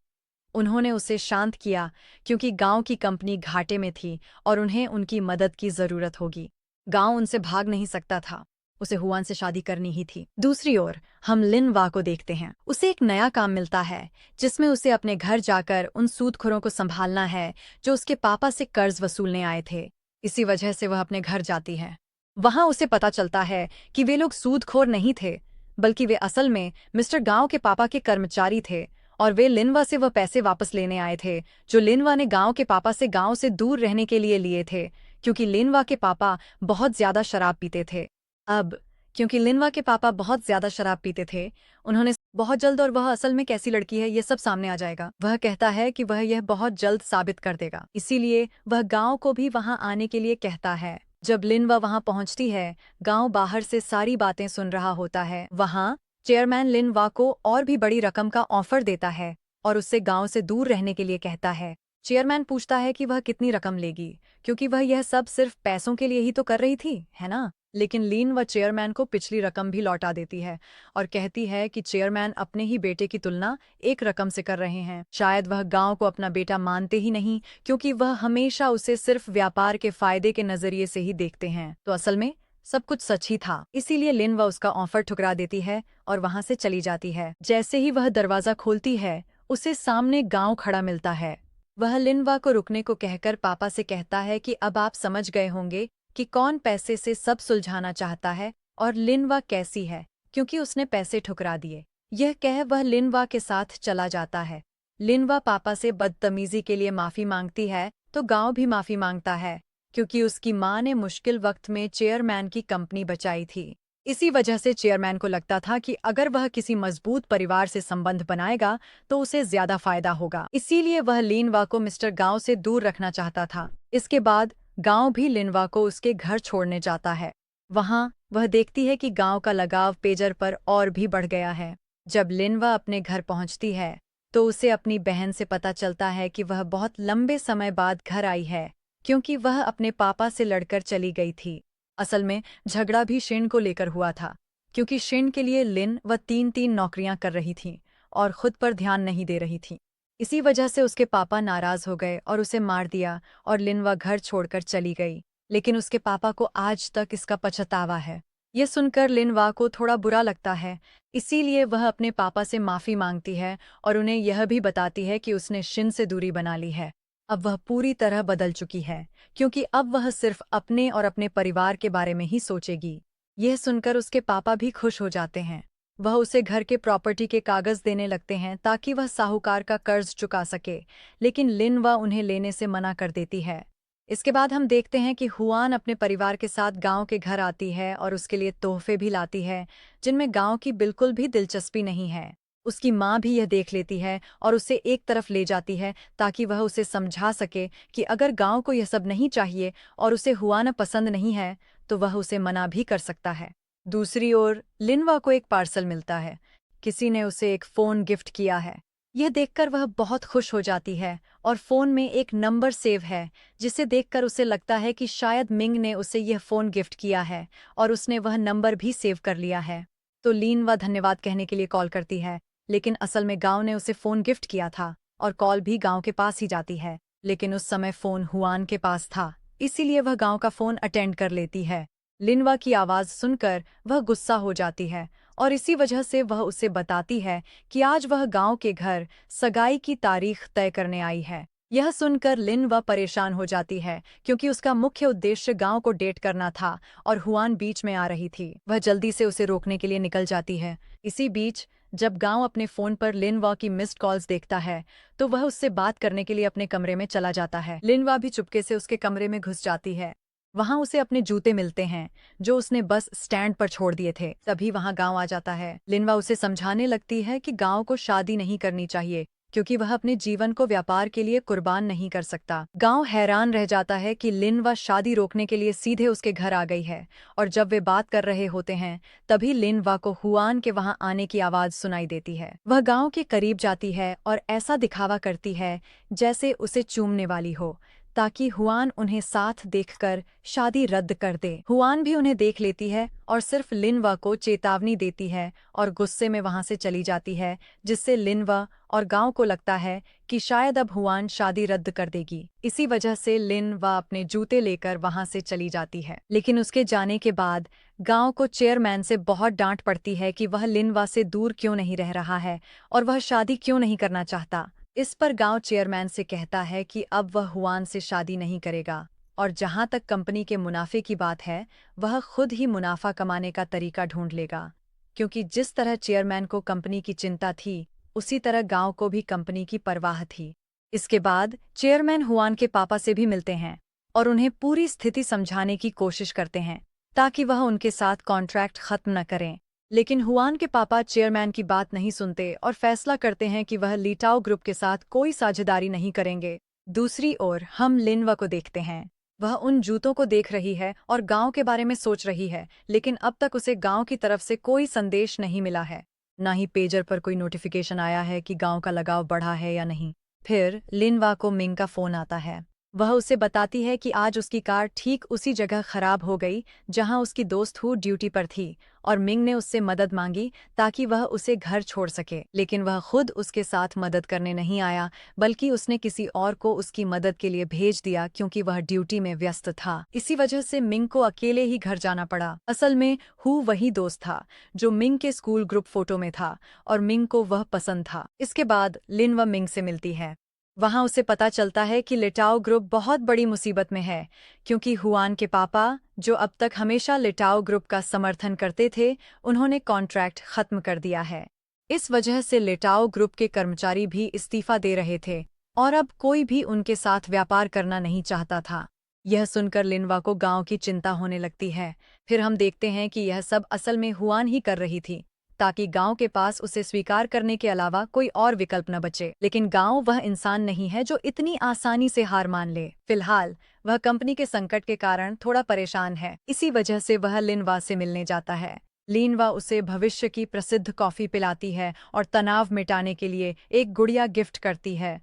उन्होंने उसे शांत किया क्योंकि गांव की कंपनी घाटे में थी और उन्हें उनकी मदद की जरूरत होगी। गांव उनसे भाग नहीं सकता था, उसे हुआन से शादी करनी ही थी। दूसरी ओर हम लिनवा को देखते हैं। उसे एक नया काम मिलता है जिसमें उसे अपने घर जाकर उन सूदखोरों को संभालना है जो उसके पापा से कर्ज वसूलने आए थे। इसी वजह से वह अपने घर जाती है। वहां उसे पता चलता है कि वे लोग सूदखोर नहीं थे, बल्कि वे असल में मिस्टर गांव के पापा के कर्मचारी थे और वे लिनवा से वह पैसे वापस लेने आए थे जो लिनवा ने गांव के पापा से गांव से दूर रहने के लिए लिए थे, क्योंकि लिनवा के पापा बहुत ज्यादा शराब पीते थे। अब क्योंकि लिनवा के पापा बहुत ज्यादा शराब पीते थे, उन्होंने बहुत जल्द और वह असल में कैसी लड़की है ये सब सामने आ जाएगा। वह कहता है कि वह यह बहुत जल्द साबित कर देगा, इसीलिए वह गांव को भी वहां आने के लिए कहता है। जब लिनवा वहां पहुंचती है, गांव बाहर से सारी बातें सुन रहा होता है। वहां चेयरमैन लिनवा को और भी बड़ी रकम का ऑफर देता है और उससे गांव से दूर रहने के लिए कहता है। चेयरमैन पूछता है कि वह कितनी रकम लेगी, क्योंकि वह यह सब सिर्फ पैसों के लिए ही तो कर रही थी, है ना। लेकिन लिनवा चेयरमैन को पिछली रकम भी लौटा देती है और कहती है कि चेयरमैन अपने ही बेटे की तुलना एक रकम से कर रहे हैं। शायद वह गांव को अपना बेटा मानते ही नहीं, क्योंकि वह हमेशा उसे सिर्फ व्यापार के फायदे के नजरिए से ही देखते हैं। तो असल में सब कुछ सच ही था। इसीलिए लिनवा उसका ऑफर ठुकरा देती है और वहां से चली जाती है। जैसे ही वह दरवाजा खोलती है, उसे सामने गांव खड़ा मिलता है। वह लिनवा को रुकने को कहकर पापा से कहता है कि अब आप समझ गए होंगे कि कौन पैसे से सब सुलझाना चाहता है और लिनवा कैसी है, क्योंकि उसने पैसे ठुकरा दिए। यह कह वह लिनवा के साथ चला जाता है। लिनवा पापा से बदतमीजी के लिए माफी मांगती है तो गांव भी माफी मांगता है, क्योंकि उसकी मां ने मुश्किल वक्त में चेयरमैन की कंपनी बचाई थी। इसी वजह से चेयरमैन को लगता था कि अगर वह किसी मजबूत परिवार से संबंध बनाएगा तो उसे ज्यादा फायदा होगा। इसीलिए वह लिनवा को मिस्टर गांव से दूर रखना चाहता था। इसके बाद गांव भी लिनवा को उसके घर छोड़ने जाता है। वहां वह देखती है कि गांव का लगाव पेजर पर और भी बढ़ गया है। जब लिनवा अपने घर पहुंचती है तो उसे अपनी बहन से पता चलता है कि वह बहुत लंबे समय बाद घर आई है, क्योंकि वह अपने पापा से लड़कर चली गई थी। असल में झगड़ा भी शिन को लेकर हुआ था, क्योंकि शिन के लिए लिन वह तीन नौकरियां कर रही थी और खुद पर ध्यान नहीं दे रही थी। इसी वजह से उसके पापा नाराज हो गए और उसे मार दिया और लिनवा घर छोड़कर चली गई। लेकिन उसके पापा को आज तक इसका पछतावा है। यह सुनकर लिनवा को थोड़ा बुरा लगता है, इसीलिए वह अपने पापा से माफी मांगती है और उन्हें यह भी बताती है कि उसने शिन से दूरी बना ली है। अब वह पूरी तरह बदल चुकी है, क्योंकि अब वह सिर्फ अपने और अपने परिवार के बारे में ही सोचेगी। यह सुनकर उसके पापा भी खुश हो जाते हैं। वह उसे घर के प्रॉपर्टी के कागज देने लगते हैं ताकि वह साहूकार का कर्ज चुका सके, लेकिन लिनवा उन्हें लेने से मना कर देती है। इसके बाद हम देखते हैं कि हुआन अपने परिवार के साथ गांव के घर आती है और उसके लिए तोहफे भी लाती है, जिनमें गांव की बिल्कुल भी दिलचस्पी नहीं है। उसकी माँ भी यह देख लेती है और उसे एक तरफ ले जाती है ताकि वह उसे समझा सके कि अगर गांव को यह सब नहीं चाहिए और उसे हुआन पसंद नहीं है तो वह उसे मना भी कर सकता है। दूसरी ओर लिनवा को एक पार्सल मिलता है। किसी ने उसे एक फ़ोन गिफ्ट किया है। यह देखकर वह बहुत खुश हो जाती है और फ़ोन में एक नंबर सेव है, जिसे देखकर उसे लगता है कि शायद मिंग ने उसे यह फ़ोन गिफ्ट किया है और उसने वह नंबर भी सेव कर लिया है। तो लिनवा धन्यवाद कहने के लिए कॉल करती है, लेकिन असल में गांव ने उसे फ़ोन गिफ्ट किया था और कॉल भी गांव के पास ही जाती है। लेकिन उस समय फ़ोन हुआन के पास था, इसीलिए वह गांव का फ़ोन अटेंड कर लेती है। लिनवा की आवाज़ सुनकर वह गुस्सा हो जाती है और इसी वजह से वह उसे बताती है कि आज वह गांव के घर सगाई की तारीख तय करने आई है। यह सुनकर लिन व परेशान हो जाती है क्योंकि उसका मुख्य उद्देश्य गांव को डेट करना था और हुआन बीच में आ रही थी। वह जल्दी से उसे रोकने के लिए निकल जाती है। इसी बीच जब गांव अपने फोन पर लिनवा की मिस्ड कॉल्स देखता है तो वह उससे बात करने के लिए अपने कमरे में चला जाता है। लिनवा भी चुपके से उसके कमरे में घुस जाती है। वहां उसे अपने जूते मिलते हैं जो उसने बस स्टैंड पर छोड़ दिए थे। तभी वहां गांव आ जाता है। लिनवा उसे समझाने लगती है कि गांव को शादी नहीं करनी चाहिए क्योंकि वह अपने जीवन को व्यापार के लिए कुर्बान नहीं कर सकता। गांव हैरान रह जाता है कि लिनवा शादी रोकने के लिए सीधे उसके घर आ गई है और जब वे बात कर रहे होते हैं तभी लिनवा को हुआन के वहां आने की आवाज सुनाई देती है। वह गांव के करीब जाती है और ऐसा दिखावा करती है जैसे उसे चूमने वाली हो ताकि हुआन उन्हें साथ देखकर शादी रद्द कर दे। हुआन भी उन्हें देख लेती है और सिर्फ लिनवा को चेतावनी देती है और गुस्से में वहां से चली जाती है, जिससे लिनवा और गांव को लगता है कि शायद अब हुआन शादी रद्द कर देगी। इसी वजह से लिनवा अपने जूते लेकर वहां से चली जाती है। लेकिन उसके जाने के बाद गांव को चेयरमैन से बहुत डांट पड़ती है कि वह लिनवा से दूर क्यों नहीं रह रहा है और वह शादी क्यों नहीं करना चाहता। इस पर गांव चेयरमैन से कहता है कि अब वह हुआन से शादी नहीं करेगा और जहां तक कंपनी के मुनाफे की बात है वह खुद ही मुनाफा कमाने का तरीका ढूंढ लेगा, क्योंकि जिस तरह चेयरमैन को कंपनी की चिंता थी उसी तरह गांव को भी कंपनी की परवाह थी। इसके बाद चेयरमैन हुआन के पापा से भी मिलते हैं और उन्हें पूरी स्थिति समझाने की कोशिश करते हैं ताकि वह उनके साथ कॉन्ट्रैक्ट खत्म न करें। लेकिन हुआन के पापा चेयरमैन की बात नहीं सुनते और फैसला करते हैं कि वह लीटाओ ग्रुप के साथ कोई साझेदारी नहीं करेंगे। दूसरी ओर हम लिनवा को देखते हैं। वह उन जूतों को देख रही है और गांव के बारे में सोच रही है, लेकिन अब तक उसे गांव की तरफ से कोई संदेश नहीं मिला है। न ही पेजर पर कोई नोटिफिकेशन आया है कि गांव का लगाव बढ़ा है या नहीं। फिर लिनवा को मिंग का फोन आता है। वह उसे बताती है कि आज उसकी कार ठीक उसी जगह खराब हो गई जहां उसकी दोस्त हु ड्यूटी पर थी और मिंग ने उससे मदद मांगी ताकि वह उसे घर छोड़ सके। लेकिन वह खुद उसके साथ मदद करने नहीं आया, बल्कि उसने किसी और को उसकी मदद के लिए भेज दिया क्योंकि वह ड्यूटी में व्यस्त था। इसी वजह से मिंग को अकेले ही घर जाना पड़ा। असल में हु वही दोस्त था जो मिंग के स्कूल ग्रुप फोटो में था और मिंग को वह पसंद था। इसके बाद लिन व मिंग से मिलती है। वहां उसे पता चलता है कि लिटाओ ग्रुप बहुत बड़ी मुसीबत में है क्योंकि हुआन के पापा, जो अब तक हमेशा लिटाओ ग्रुप का समर्थन करते थे, उन्होंने कॉन्ट्रैक्ट खत्म कर दिया है। इस वजह से लिटाओ ग्रुप के कर्मचारी भी इस्तीफा दे रहे थे और अब कोई भी उनके साथ व्यापार करना नहीं चाहता था। यह सुनकर लिनवा को गांव की चिंता होने लगती है। फिर हम देखते हैं कि यह सब असल में हुआन ही कर रही थी ताकि गांव के पास उसे स्वीकार करने के अलावा कोई और विकल्प न बचे। लेकिन गांव वह इंसान नहीं है जो इतनी आसानी से हार मान ले। फिलहाल वह कंपनी के संकट के कारण थोड़ा परेशान है। इसी वजह से वह लिनवा से मिलने जाता है। लिनवा उसे भविष्य की प्रसिद्ध कॉफी पिलाती है और तनाव मिटाने के लिए एक गुड़िया गिफ्ट करती है।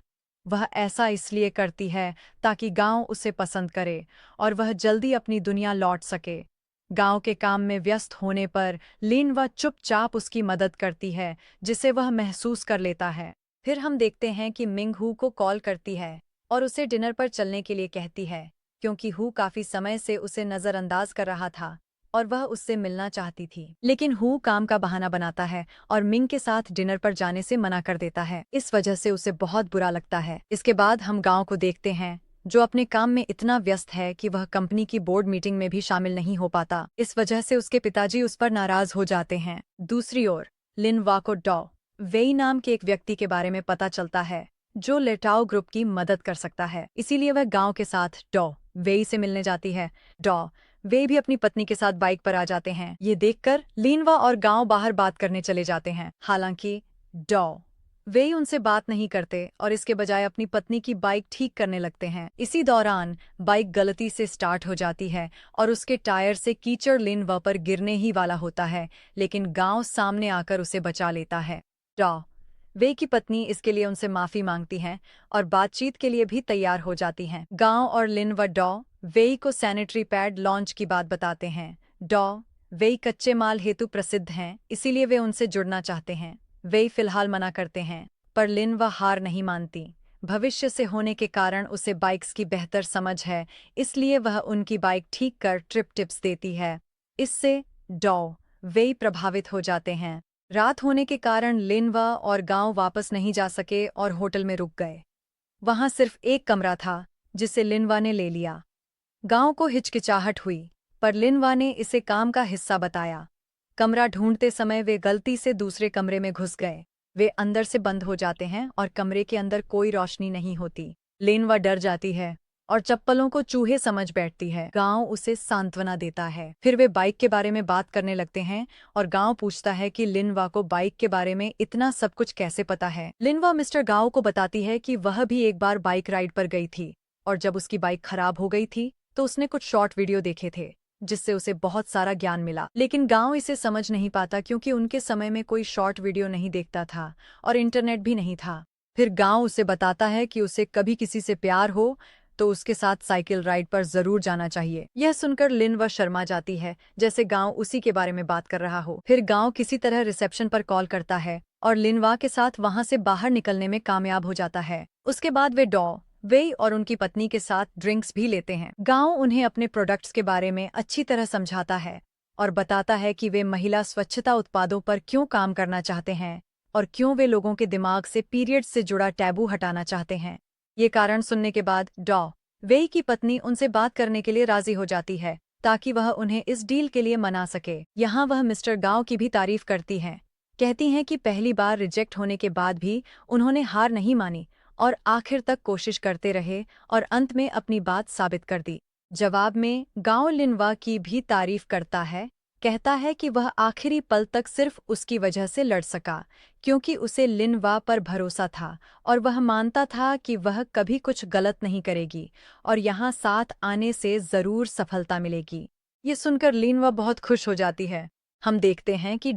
वह ऐसा इसलिए करती है ताकि गांव उसे पसंद करे और वह जल्दी अपनी दुनिया लौट सके। गांव के काम में व्यस्त होने पर लिनवा चुपचाप उसकी मदद करती है, जिसे वह महसूस कर लेता है। फिर हम देखते हैं कि मिंग हु को कॉल करती है और उसे डिनर पर चलने के लिए कहती है क्योंकि हु काफी समय से उसे नजरअंदाज कर रहा था और वह उससे मिलना चाहती थी। लेकिन हु काम का बहाना बनाता है और मिंग के साथ डिनर पर जाने से मना कर देता है। इस वजह से उसे बहुत बुरा लगता है। इसके बाद हम गांव को देखते हैं जो अपने काम में इतना व्यस्त है कि वह कंपनी की बोर्ड मीटिंग में भी शामिल नहीं हो पाता। इस वजह से उसके पिताजी उस पर नाराज हो जाते हैं। दूसरी ओर लिनवा को डॉ वेई नाम के एक व्यक्ति के बारे में पता चलता है जो लिटाओ ग्रुप की मदद कर सकता है। इसीलिए वह गांव के साथ डॉ वेई से मिलने जाती है। डॉ वे भी अपनी पत्नी के साथ बाइक पर आ जाते हैं। ये देखकर लिनवा और गांव बाहर बात करने चले जाते हैं। हालांकि डॉ वे उनसे बात नहीं करते और इसके बजाय अपनी पत्नी की बाइक ठीक करने लगते हैं। इसी दौरान बाइक गलती से स्टार्ट हो जाती है और उसके टायर से कीचड़ लिनवा पर गिरने ही वाला होता है, लेकिन गांव सामने आकर उसे बचा लेता है। डॉ वे की पत्नी इसके लिए उनसे माफी मांगती हैं और बातचीत के लिए भी तैयार हो जाती हैं। गांव और लिनवा डॉ वे को सैनिटरी पैड लॉन्च की बात बताते हैं। डॉ वे कच्चे माल हेतु प्रसिद्ध हैं, इसीलिए वे उनसे जुड़ना चाहते हैं। वे फिलहाल मना करते हैं, पर लिनवा हार नहीं मानती। भविष्य से होने के कारण उसे बाइक्स की बेहतर समझ है, इसलिए वह उनकी बाइक ठीक कर ट्रिप टिप्स देती है। इससे डॉ वे प्रभावित हो जाते हैं। रात होने के कारण लिनवा और गांव वापस नहीं जा सके और होटल में रुक गए। वहां सिर्फ एक कमरा था, जिसे लिनवा ने ले लिया। गांव को हिचकिचाहट हुई, पर लिनवा ने इसे काम का हिस्सा बताया। कमरा ढूंढते समय वे गलती से दूसरे कमरे में घुस गए। वे अंदर से बंद हो जाते हैं और कमरे के अंदर कोई रोशनी नहीं होती। लिनवा डर जाती है और चप्पलों को चूहे समझ बैठती है। गांव उसे सांत्वना देता है। फिर वे बाइक के बारे में बात करने लगते हैं और गांव पूछता है कि लिनवा को बाइक के बारे में इतना सब कुछ कैसे पता है। लिनवा मिस्टर गांव को बताती है कि वह भी एक बार बाइक राइड पर गई थी और जब उसकी बाइक खराब हो गई थी तो उसने कुछ शॉर्ट वीडियो देखे थे, जिससे उसे बहुत सारा ज्ञान मिला। लेकिन गांव इसे समझ नहीं पाता क्योंकि उनके समय में कोई शॉर्ट वीडियो नहीं देखता था और इंटरनेट भी नहीं था। फिर गांव उसे बताता है कि उसे कभी किसी से प्यार हो तो उसके साथ साइकिल राइड पर जरूर जाना चाहिए। यह सुनकर लिनवा शर्मा जाती है, जैसे गांव उसी के बारे में बात कर रहा हो। फिर गांव किसी तरह रिसेप्शन पर कॉल करता है और लिनवा के साथ वहां से बाहर निकलने में कामयाब हो जाता है। उसके बाद वे वेई और उनकी पत्नी के साथ ड्रिंक्स भी लेते हैं। गांव उन्हें अपने प्रोडक्ट्स के बारे में अच्छी तरह समझाता है और बताता है कि वे महिला स्वच्छता उत्पादों पर क्यों काम करना चाहते हैं और क्यों वे लोगों के दिमाग से पीरियड्स से जुड़ा टैबू हटाना चाहते हैं। ये कारण सुनने के बाद वेई की पत्नी उनसे बात करने के लिए राजी हो जाती है ताकि वह उन्हें इस डील के लिए मना सके। यहाँ वह मिस्टर गांव की भी तारीफ करती हैं, कहती हैं कि पहली बार रिजेक्ट होने के बाद भी उन्होंने हार नहीं मानी और आखिर तक कोशिश करते रहे और अंत में अपनी बात साबित कर दी। जवाब में गांव लिनवा की भी तारीफ करता है, कहता है कि वह आखिरी पल तक सिर्फ उसकी वजह से लड़ सका क्योंकि उसे लिनवा पर भरोसा था और वह मानता था कि वह कभी कुछ गलत नहीं करेगी और यहाँ साथ आने से जरूर सफलता मिलेगी। ये सुनकर लिनवा बहुत खुश हो जाती है। हम देखते हैं कि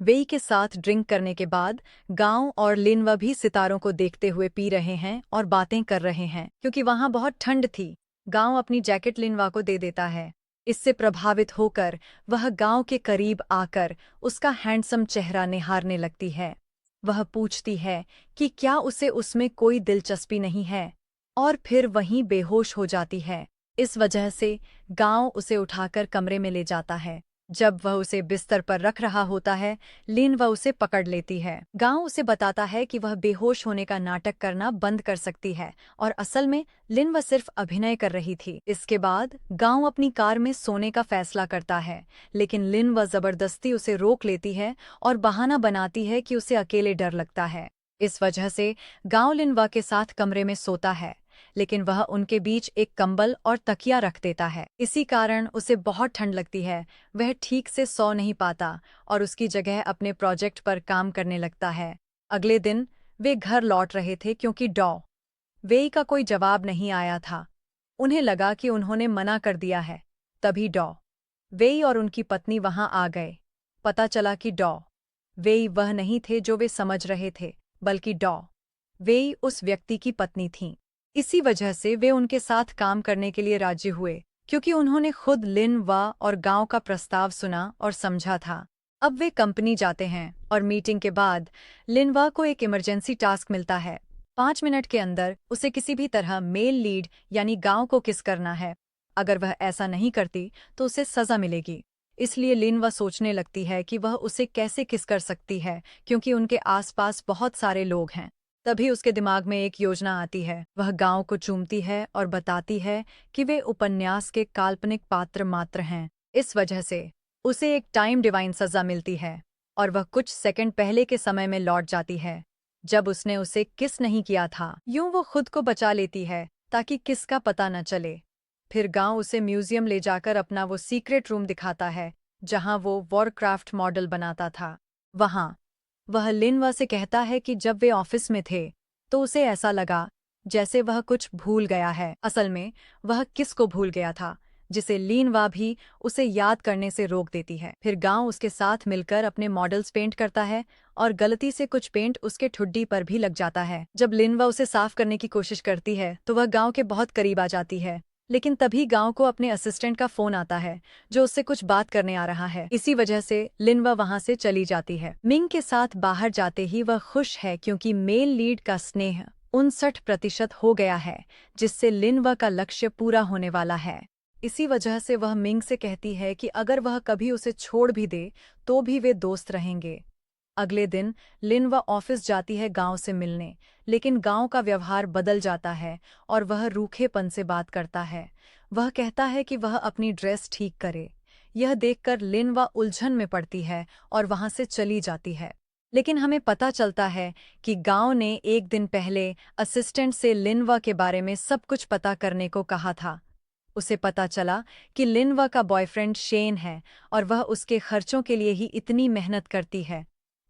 वेई के साथ ड्रिंक करने के बाद गांव और लिनवा भी सितारों को देखते हुए पी रहे हैं और बातें कर रहे हैं। क्योंकि वहां बहुत ठंड थी, गांव अपनी जैकेट लिनवा को दे देता है। इससे प्रभावित होकर वह गांव के करीब आकर उसका हैंडसम चेहरा निहारने लगती है। वह पूछती है कि क्या उसे उसमें कोई दिलचस्पी नहीं है और फिर वहीं बेहोश हो जाती है। इस वजह से गांव उसे उठाकर कमरे में ले जाता है। जब वह उसे बिस्तर पर रख रहा होता है, लिनवा उसे पकड़ लेती है। गांव उसे बताता है कि वह बेहोश होने का नाटक करना बंद कर सकती है और असल में लिनवा सिर्फ अभिनय कर रही थी। इसके बाद गांव अपनी कार में सोने का फैसला करता है, लेकिन लिनवा जबरदस्ती उसे रोक लेती है और बहाना बनाती है कि उसे अकेले डर लगता है। इस वजह से गांव लिनवा के साथ कमरे में सोता है, लेकिन वह उनके बीच एक कंबल और तकिया रख देता है। इसी कारण उसे बहुत ठंड लगती है। वह ठीक से सो नहीं पाता और उसकी जगह अपने प्रोजेक्ट पर काम करने लगता है। अगले दिन वे घर लौट रहे थे क्योंकि वेई का कोई जवाब नहीं आया था। उन्हें लगा कि उन्होंने मना कर दिया है। तभी वेई और उनकी पत्नी वहां आ गए। पता चला कि वेई वह नहीं थे जो वे समझ रहे थे, बल्कि वेई उस व्यक्ति की पत्नी थीं। इसी वजह से वे उनके साथ काम करने के लिए राजी हुए, क्योंकि उन्होंने खुद लिनवा और गांव का प्रस्ताव सुना और समझा था। अब वे कंपनी जाते हैं और मीटिंग के बाद लिनवा को एक इमरजेंसी टास्क मिलता है। 5 मिनट के अंदर उसे किसी भी तरह मेल लीड यानी गांव को किस करना है। अगर वह ऐसा नहीं करती तो उसे सजा मिलेगी। इसलिए लिनवा सोचने लगती है कि वह उसे कैसे किस कर सकती है, क्योंकि उनके आसपास बहुत सारे लोग हैं। तभी उसके दिमाग में एक योजना आती है। वह गांव को चूमती है और बताती है कि वे उपन्यास के काल्पनिक पात्र मात्र हैं। इस वजह से उसे एक टाइम डिवाइन सजा मिलती है और वह कुछ सेकंड पहले के समय में लौट जाती है, जब उसने उसे किस नहीं किया था। यूं वो खुद को बचा लेती है ताकि किस का पता न चले। फिर गांव उसे म्यूजियम ले जाकर अपना वो सीक्रेट रूम दिखाता है जहां वो वॉरक्राफ्ट मॉडल बनाता था। वहां वह लिनवा से कहता है कि जब वे ऑफिस में थे तो उसे ऐसा लगा जैसे वह कुछ भूल गया है। असल में वह किस को भूल गया था, जिसे लिनवा भी उसे याद करने से रोक देती है। फिर गांव उसके साथ मिलकर अपने मॉडल्स पेंट करता है और गलती से कुछ पेंट उसके ठुड्डी पर भी लग जाता है। जब लिनवा उसे साफ करने की कोशिश करती है तो वह गांव के बहुत करीब आ जाती है, लेकिन तभी गांव को अपने असिस्टेंट का फोन आता है जो उससे कुछ बात करने आ रहा है। इसी वजह से लिनवा वहां से चली जाती है। मिंग के साथ बाहर जाते ही वह खुश है क्योंकि मेल लीड का स्नेह 59% हो गया है, जिससे लिनवा का लक्ष्य पूरा होने वाला है। इसी वजह से वह मिंग से कहती है कि अगर वह कभी उसे छोड़ भी दे तो भी वे दोस्त रहेंगे। अगले दिन लिनवा ऑफिस जाती है गांव से मिलने, लेकिन गांव का व्यवहार बदल जाता है और वह रूखेपन से बात करता है। वह कहता है कि वह अपनी ड्रेस ठीक करे। यह देखकर लिनवा उलझन में पड़ती है और वहां से चली जाती है। लेकिन हमें पता चलता है कि गांव ने एक दिन पहले असिस्टेंट से लिनवा के बारे में सब कुछ पता करने को कहा था। उसे पता चला कि लिनवा का बॉयफ्रेंड शेन है और वह उसके खर्चों के लिए ही इतनी मेहनत करती है।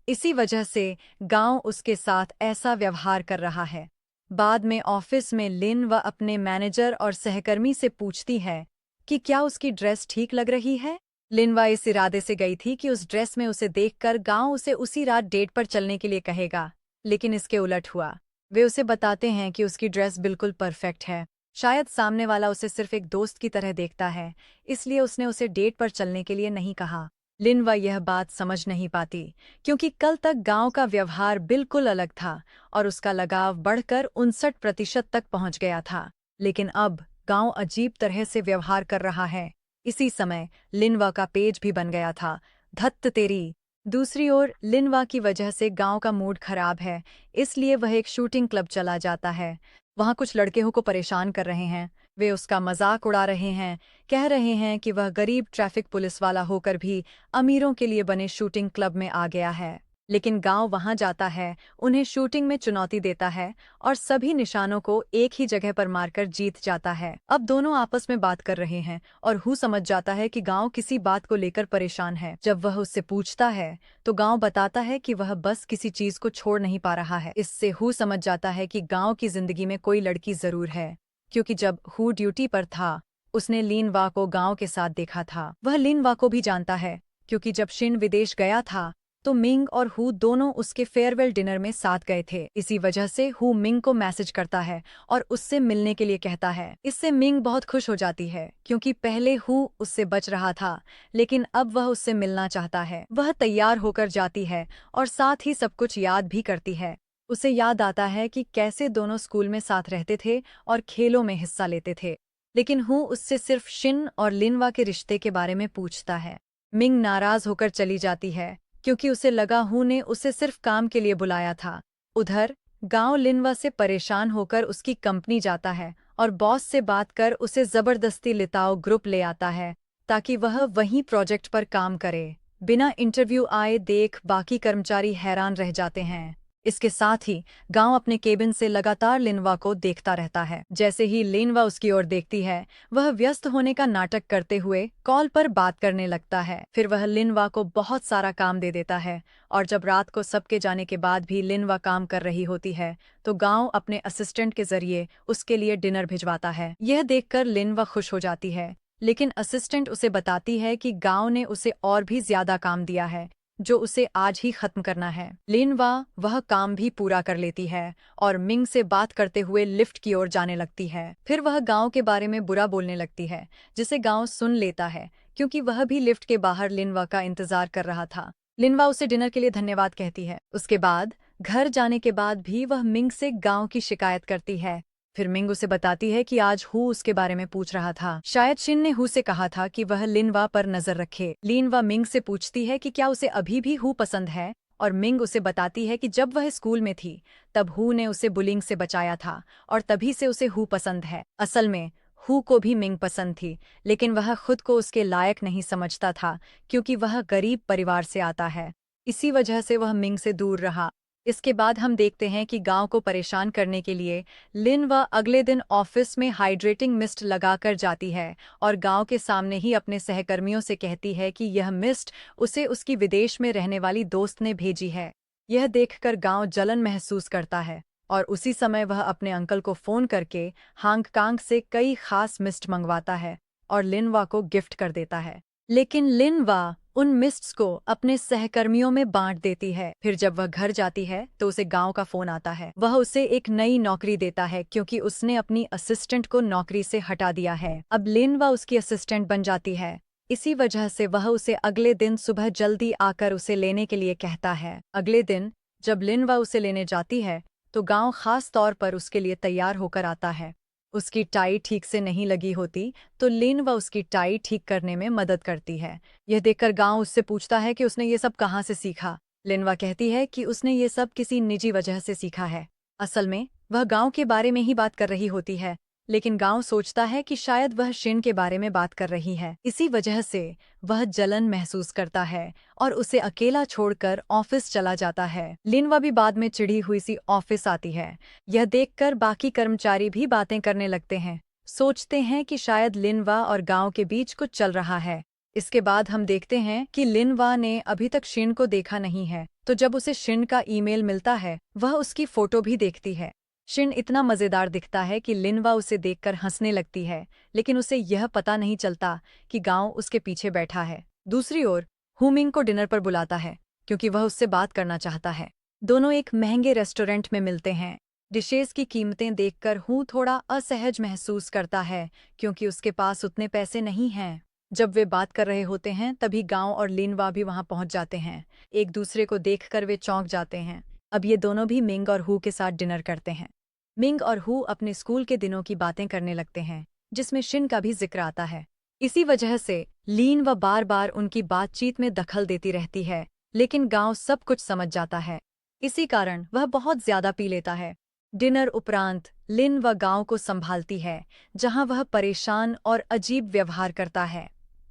इसी वजह से गांव उसके साथ ऐसा व्यवहार कर रहा है। बाद में ऑफिस में लिनवा अपने मैनेजर और सहकर्मी से पूछती है कि क्या उसकी ड्रेस ठीक लग रही है। लिनवा इस इरादे से गई थी कि उस ड्रेस में उसे देखकर गांव उसे उसी रात डेट पर चलने के लिए कहेगा, लेकिन इसके उलट हुआ। वे उसे बताते हैं कि उसकी ड्रेस बिल्कुल परफेक्ट है। शायद सामने वाला उसे सिर्फ एक दोस्त की तरह देखता है, इसलिए उसने उसे डेट पर चलने के लिए नहीं कहा। लिनवा यह बात समझ नहीं पाती, क्योंकि कल तक गांव का व्यवहार बिल्कुल अलग था और उसका लगाव बढ़कर 59% तक पहुंच गया था। लेकिन अब गांव अजीब तरह से व्यवहार कर रहा है। इसी समय लिनवा का पेज भी बन गया था। धत्त तेरी। दूसरी ओर लिनवा की वजह से गांव का मूड खराब है, इसलिए वह एक शूटिंग क्लब चला जाता है। वहां कुछ लड़के को परेशान कर रहे हैं। वे उसका मजाक उड़ा रहे हैं, कह रहे हैं कि वह गरीब ट्रैफिक पुलिस वाला होकर भी अमीरों के लिए बने शूटिंग क्लब में आ गया है। लेकिन गांव वहां जाता है, उन्हें शूटिंग में चुनौती देता है और सभी निशानों को एक ही जगह पर मारकर जीत जाता है। अब दोनों आपस में बात कर रहे हैं और हु समझ जाता है कि गांव किसी बात को लेकर परेशान है। जब वह उससे पूछता है तो गांव बताता है कि वह बस किसी चीज को छोड़ नहीं पा रहा है। इससे हु समझ जाता है कि गांव की जिंदगी में कोई लड़की जरूर है, क्योंकि जब हु ड्यूटी पर था उसने लिनवा को गांव के साथ देखा था। वह लिनवा को भी जानता है, क्योंकि जब शिन विदेश गया था तो मिंग और हु दोनों उसके फेयरवेल डिनर में साथ गए थे। इसी वजह से हु मिंग को मैसेज करता है और उससे मिलने के लिए कहता है। इससे मिंग बहुत खुश हो जाती है, क्योंकि पहले हु उससे बच रहा था, लेकिन अब वह उससे मिलना चाहता है। वह तैयार होकर जाती है और साथ ही सब कुछ याद भी करती है। उसे याद आता है कि कैसे दोनों स्कूल में साथ रहते थे और खेलों में हिस्सा लेते थे। लेकिन हु उससे सिर्फ शिन और लिनवा के रिश्ते के बारे में पूछता है। मिंग नाराज होकर चली जाती है, क्योंकि उसे लगा हु ने उसे सिर्फ काम के लिए बुलाया था। उधर गांव लिनवा से परेशान होकर उसकी कंपनी जाता है और बॉस से बात कर उसे जबरदस्ती लिताओ ग्रुप ले आता है, ताकि वह वहीं प्रोजेक्ट पर काम करे। बिना इंटरव्यू आए देख बाकी कर्मचारी हैरान रह जाते हैं। इसके साथ ही गांव अपने केबिन से लगातार लिनवा को देखता रहता है। जैसे ही लिनवा उसकी ओर देखती है, वह व्यस्त होने का नाटक करते हुए कॉल पर बात करने लगता है। फिर वह लिनवा को बहुत सारा काम दे देता है और जब रात को सबके जाने के बाद भी लिनवा काम कर रही होती है, तो गांव अपने असिस्टेंट के जरिए उसके लिए डिनर भिजवाता है। यह देखकर लिनवा खुश हो जाती है, लेकिन असिस्टेंट उसे बताती है कि गांव ने उसे और भी ज्यादा काम दिया है, जो उसे आज ही खत्म करना है। लिनवा वह काम भी पूरा कर लेती है और मिंग से बात करते हुए लिफ्ट की ओर जाने लगती है। फिर वह गांव के बारे में बुरा बोलने लगती है, जिसे गांव सुन लेता है, क्योंकि वह भी लिफ्ट के बाहर लिनवा का इंतजार कर रहा था। लिनवा उसे डिनर के लिए धन्यवाद कहती है। उसके बाद घर जाने के बाद भी वह मिंग से गांव की शिकायत करती है। फिर मिंग उसे बताती है कि आज हु उसके बारे में पूछ रहा था। शायद शिन ने हु से कहा था कि वह लिनवा पर नजर रखे। लिनवा मिंग से पूछती है कि क्या उसे अभी भी हु पसंद है, और मिंग उसे बताती है कि जब वह स्कूल में थी तब हु ने उसे बुलिंग से बचाया था और तभी से उसे हु पसंद है। असल में हु को भी मिंग पसंद थी, लेकिन वह खुद को उसके लायक नहीं समझता था, क्योंकि वह गरीब परिवार से आता है। इसी वजह से वह मिंग से दूर रहा। इसके बाद हम देखते हैं कि गांव को परेशान करने के लिए लिनवा अगले दिन ऑफिस में हाइड्रेटिंग मिस्ट लगाकर जाती है और गांव के सामने ही अपने सहकर्मियों से कहती है कि यह मिस्ट उसे उसकी विदेश में रहने वाली दोस्त ने भेजी है। यह देखकर गांव जलन महसूस करता है और उसी समय वह अपने अंकल को फोन करके हांगकांग से कई खास मिस्ट मंगवाता है और लिनवा को गिफ्ट कर देता है। लेकिन लिनवा उन मिस्ट्स को अपने सहकर्मियों में बांट देती है। फिर जब वह घर जाती है तो उसे गांव का फोन आता है। वह उसे एक नई नौकरी देता है, क्योंकि उसने अपनी असिस्टेंट को नौकरी से हटा दिया है। अब लिनवा उसकी असिस्टेंट बन जाती है। इसी वजह से वह उसे अगले दिन सुबह जल्दी आकर उसे लेने के लिए कहता है। अगले दिन जब लिनवा उसे लेने जाती है तो गांव खास तौर पर उसके लिए तैयार होकर आता है। उसकी टाई ठीक से नहीं लगी होती तो लिनवा उसकी टाई ठीक करने में मदद करती है। यह देखकर गांव उससे पूछता है कि उसने ये सब कहाँ से सीखा, लिनवा कहती है कि उसने ये सब किसी निजी वजह से सीखा है। असल में वह गांव के बारे में ही बात कर रही होती है, लेकिन गांव सोचता है कि शायद वह शिन के बारे में बात कर रही है। इसी वजह से वह जलन महसूस करता है और उसे अकेला छोड़कर ऑफिस चला जाता है। लिनवा भी बाद में चिढ़ी हुई सी ऑफिस आती है। यह देखकर बाकी कर्मचारी भी बातें करने लगते हैं, सोचते हैं कि शायद लिनवा और गांव के बीच कुछ चल रहा है। इसके बाद हम देखते हैं कि लिनवा ने अभी तक शिन को देखा नहीं है, तो जब उसे शिन का ईमेल मिलता है वह उसकी फोटो भी देखती है। शिन इतना मजेदार दिखता है कि लिनवा उसे देखकर हंसने लगती है, लेकिन उसे यह पता नहीं चलता कि गांव उसके पीछे बैठा है। दूसरी ओर हुमिंग को डिनर पर बुलाता है क्योंकि वह उससे बात करना चाहता है। दोनों एक महंगे रेस्टोरेंट में मिलते हैं। डिशेस की कीमतें देखकर हूँ थोड़ा असहज महसूस करता है क्योंकि उसके पास उतने पैसे नहीं हैं। जब वे बात कर रहे होते हैं तभी गांव और लिनवा भी वहां पहुंच जाते हैं। एक दूसरे को देखकर वे चौंक जाते हैं। अब ये दोनों भी मिंग और हू के साथ डिनर करते हैं। मिंग और हू अपने स्कूल के दिनों की बातें करने लगते हैं, जिसमें शिन का भी जिक्र आता है। इसी वजह से लीन व बार बार उनकी बातचीत में दखल देती रहती है, लेकिन गांव सब कुछ समझ जाता है। इसी कारण वह बहुत ज्यादा पी लेता है। डिनर उपरांत लिन व गांव को संभालती है, जहां वह परेशान और अजीब व्यवहार करता है।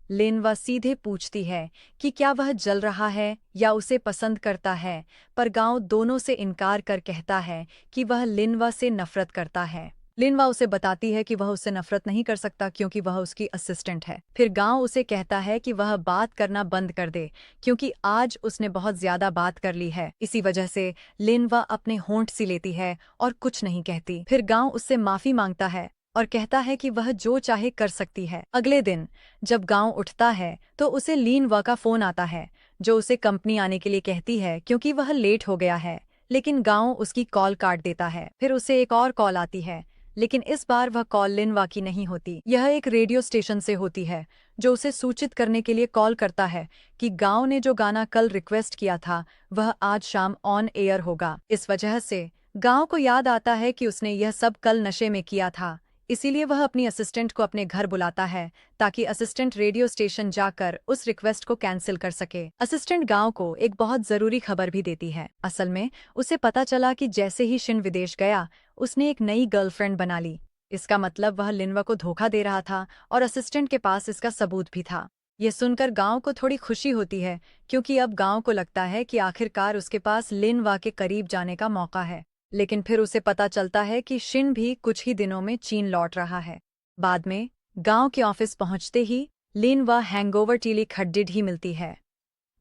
लिनवा सीधे पूछती है कि क्या वह जल रहा है या उसे पसंद करता है, पर गांव दोनों से इनकार कर कहता है कि वह लिनवा से नफरत करता है। लिनवा उसे बताती है कि वह उससे नफरत नहीं कर सकता क्योंकि वह उसकी असिस्टेंट है। फिर गांव उसे कहता है कि वह बात करना बंद कर दे क्योंकि आज उसने बहुत ज्यादा बात कर ली है। इसी वजह से लिनवा अपने होंठ सी लेती है और कुछ नहीं कहती। फिर गांव उससे माफी मांगता है और कहता है कि वह जो चाहे कर सकती है। अगले दिन जब गांव उठता है तो उसे लिनवा का फोन आता है, जो उसे कंपनी आने के लिए कहती है क्योंकि वह लेट हो गया है। लेकिन गांव उसकी कॉल काट देता है। फिर उसे एक और कॉल आती है, लेकिन इस बार वह कॉल लिनवा की नहीं होती। यह एक रेडियो स्टेशन से होती है, जो उसे सूचित करने के लिए कॉल करता है कि गांव ने जो गाना कल रिक्वेस्ट किया था वह आज शाम ऑन एयर होगा। इस वजह से गांव को याद आता है कि उसने यह सब कल नशे में किया था। इसीलिए वह अपनी असिस्टेंट को अपने घर बुलाता है ताकि असिस्टेंट रेडियो स्टेशन जाकर उस रिक्वेस्ट को कैंसिल कर सके। असिस्टेंट गांव को एक बहुत जरूरी खबर भी देती है। असल में उसे पता चला कि जैसे ही शिन विदेश गया उसने एक नई गर्लफ्रेंड बना ली। इसका मतलब वह लिनवा को धोखा दे रहा था और असिस्टेंट के पास इसका सबूत भी था। यह सुनकर गांव को थोड़ी खुशी होती है क्योंकि अब गांव को लगता है कि आखिरकार उसके पास लिनवा के करीब जाने का मौका है। लेकिन फिर उसे पता चलता है कि शिन भी कुछ ही दिनों में चीन लौट रहा है। बाद में गांव के ऑफिस पहुंचते ही लिनवा हैंगओवर टीली खड्डिड ही मिलती है।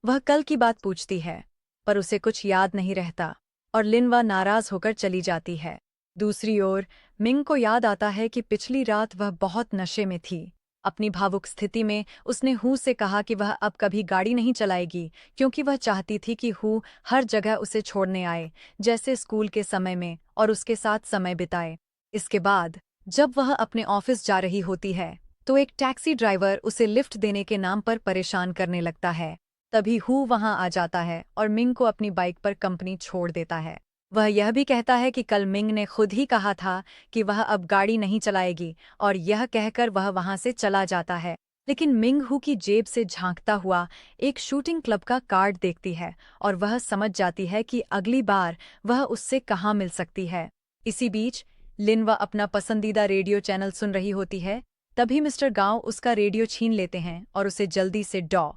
वह कल की बात पूछती है, पर उसे कुछ याद नहीं रहता और लिनवा नाराज होकर चली जाती है। दूसरी ओर मिंग को याद आता है कि पिछली रात वह बहुत नशे में थी। अपनी भावुक स्थिति में उसने हू से कहा कि वह अब कभी गाड़ी नहीं चलाएगी क्योंकि वह चाहती थी कि हू हर जगह उसे छोड़ने आए, जैसे स्कूल के समय में, और उसके साथ समय बिताए। इसके बाद जब वह अपने ऑफिस जा रही होती है तो एक टैक्सी ड्राइवर उसे लिफ्ट देने के नाम पर परेशान करने लगता है। तभी हू वहां आ जाता है और मिंग को अपनी बाइक पर कंपनी छोड़ देता है। वह यह भी कहता है कि कल मिंग ने खुद ही कहा था कि वह अब गाड़ी नहीं चलाएगी, और यह कहकर वह वहां से चला जाता है। लेकिन मिंग हू की जेब से झांकता हुआ एक शूटिंग क्लब का कार्ड देखती है और वह समझ जाती है कि अगली बार वह उससे कहाँ मिल सकती है। इसी बीच लिनवा अपना पसंदीदा रेडियो चैनल सुन रही होती है। तभी मिस्टर गांव उसका रेडियो छीन लेते हैं और उसे जल्दी से डॉ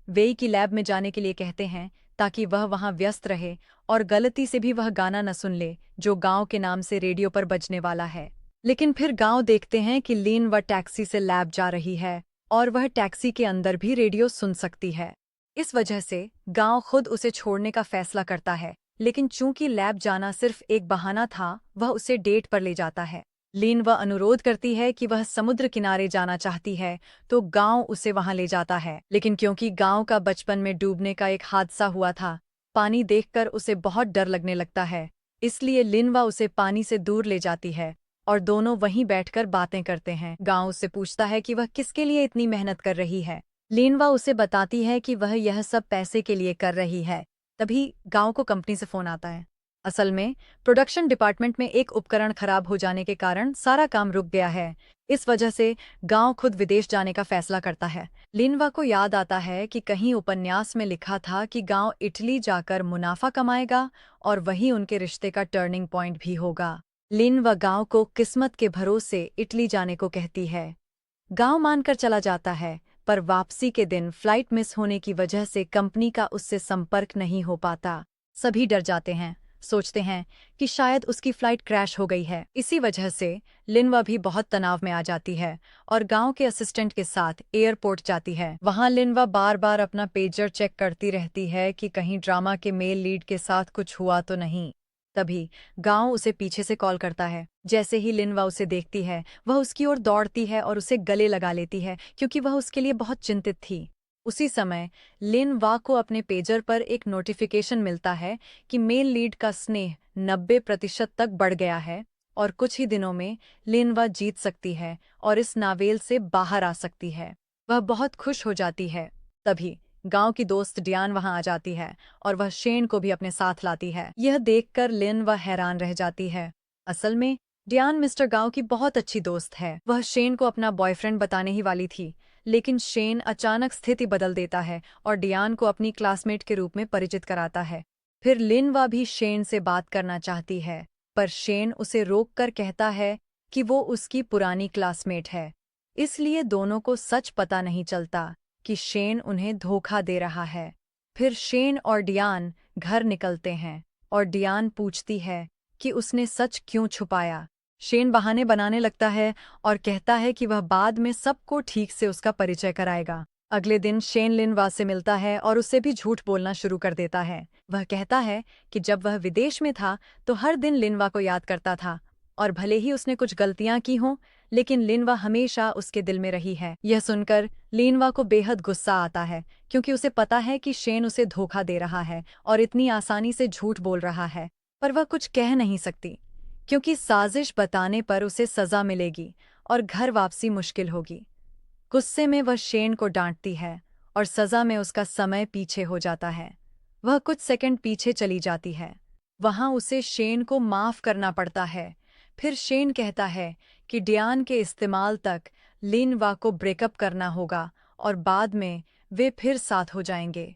वेई की लैब में जाने के लिए कहते हैं ताकि वह वहां व्यस्त रहे और गलती से भी वह गाना न सुन ले जो गांव के नाम से रेडियो पर बजने वाला है। लेकिन फिर गांव देखते हैं कि लीन वह टैक्सी से लैब जा रही है और वह टैक्सी के अंदर भी रेडियो सुन सकती है। इस वजह से गांव खुद उसे छोड़ने का फैसला करता है, लेकिन चूंकि लैब जाना सिर्फ एक बहाना था, वह उसे डेट पर ले जाता है। लीन वह अनुरोध करती है कि वह समुद्र किनारे जाना चाहती है, तो गांव उसे वहां ले जाता है। लेकिन क्योंकि गांव का बचपन में डूबने का एक हादसा हुआ था, पानी देखकर उसे बहुत डर लगने लगता है। इसलिए लिनवा उसे पानी से दूर ले जाती है और दोनों वहीं बैठकर बातें करते हैं। गांव उससे पूछता है कि वह किसके लिए इतनी मेहनत कर रही है। लिनवा उसे बताती है कि वह यह सब पैसे के लिए कर रही है। तभी गांव को कंपनी से फोन आता है। असल में प्रोडक्शन डिपार्टमेंट में एक उपकरण खराब हो जाने के कारण सारा काम रुक गया है। इस वजह से गांव खुद विदेश जाने का फैसला करता है। लिनवा को याद आता है कि कहीं उपन्यास में लिखा था कि गांव इटली जाकर मुनाफा कमाएगा और वही उनके रिश्ते का टर्निंग पॉइंट भी होगा। लिनवा गांव को किस्मत के भरोसे इटली जाने को कहती है। गांव मानकर चला जाता है, पर वापसी के दिन फ्लाइट मिस होने की वजह से कंपनी का उससे संपर्क नहीं हो पाता। सभी डर जाते हैं, सोचते हैं कि शायद उसकी फ्लाइट क्रैश हो गई है। इसी वजह से लिनवा भी बहुत तनाव में आ जाती है और गांव के असिस्टेंट के साथ एयरपोर्ट जाती है। वहां लिनवा बार बार अपना पेजर चेक करती रहती है कि कहीं ड्रामा के मेल लीड के साथ कुछ हुआ तो नहीं। तभी गांव उसे पीछे से कॉल करता है। जैसे ही लिनवा उसे देखती है, वह उसकी ओर दौड़ती है और उसे गले लगा लेती है, क्योंकि वह उसके लिए बहुत चिंतित थी। उसी समय लिनवा को अपने पेजर पर एक नोटिफिकेशन मिलता है कि मेल लीड का स्नेह 90% तक बढ़ गया है और कुछ ही दिनों में लिनवा जीत सकती है और इस नावेल से बाहर आ सकती है। वह बहुत खुश हो जाती है। तभी गांव की दोस्त डियान वहां आ जाती है और वह शेन को भी अपने साथ लाती है। यह देखकर लिनवा हैरान रह जाती है। असल में डियान मिस्टर गांव की बहुत अच्छी दोस्त है। वह शेन को अपना बॉयफ्रेंड बताने ही वाली थी, लेकिन शेन अचानक स्थिति बदल देता है और डियान को अपनी क्लासमेट के रूप में परिचित कराता है। फिर लिनवा भी शेन से बात करना चाहती है, पर शेन उसे रोककर कहता है कि वो उसकी पुरानी क्लासमेट है, इसलिए दोनों को सच पता नहीं चलता कि शेन उन्हें धोखा दे रहा है। फिर शेन और डियान घर निकलते हैं और डियान पूछती है कि उसने सच क्यों छुपाया। शेन बहाने बनाने लगता है और कहता है कि वह बाद में सबको ठीक से उसका परिचय कराएगा। अगले दिन शेन लिनवा से मिलता है और उससे भी झूठ बोलना शुरू कर देता है। वह कहता है कि जब वह विदेश में था तो हर दिन लिनवा को याद करता था और भले ही उसने कुछ गलतियां की हों, लेकिन लिनवा हमेशा उसके दिल में रही है। यह सुनकर लिनवा को बेहद गुस्सा आता है, क्योंकि उसे पता है कि शेन उसे धोखा दे रहा है और इतनी आसानी से झूठ बोल रहा है। पर वह कुछ कह नहीं सकती, क्योंकि साजिश बताने पर उसे सजा मिलेगी और घर वापसी मुश्किल होगी। गुस्से में वह शेन को डांटती है और सजा में उसका समय पीछे हो जाता है। वह कुछ सेकंड पीछे चली जाती है। वहां उसे शेन को माफ करना पड़ता है। फिर शेन कहता है कि डियान के इस्तेमाल तक लिनवा को ब्रेकअप करना होगा और बाद में वे फिर साथ हो जाएंगे।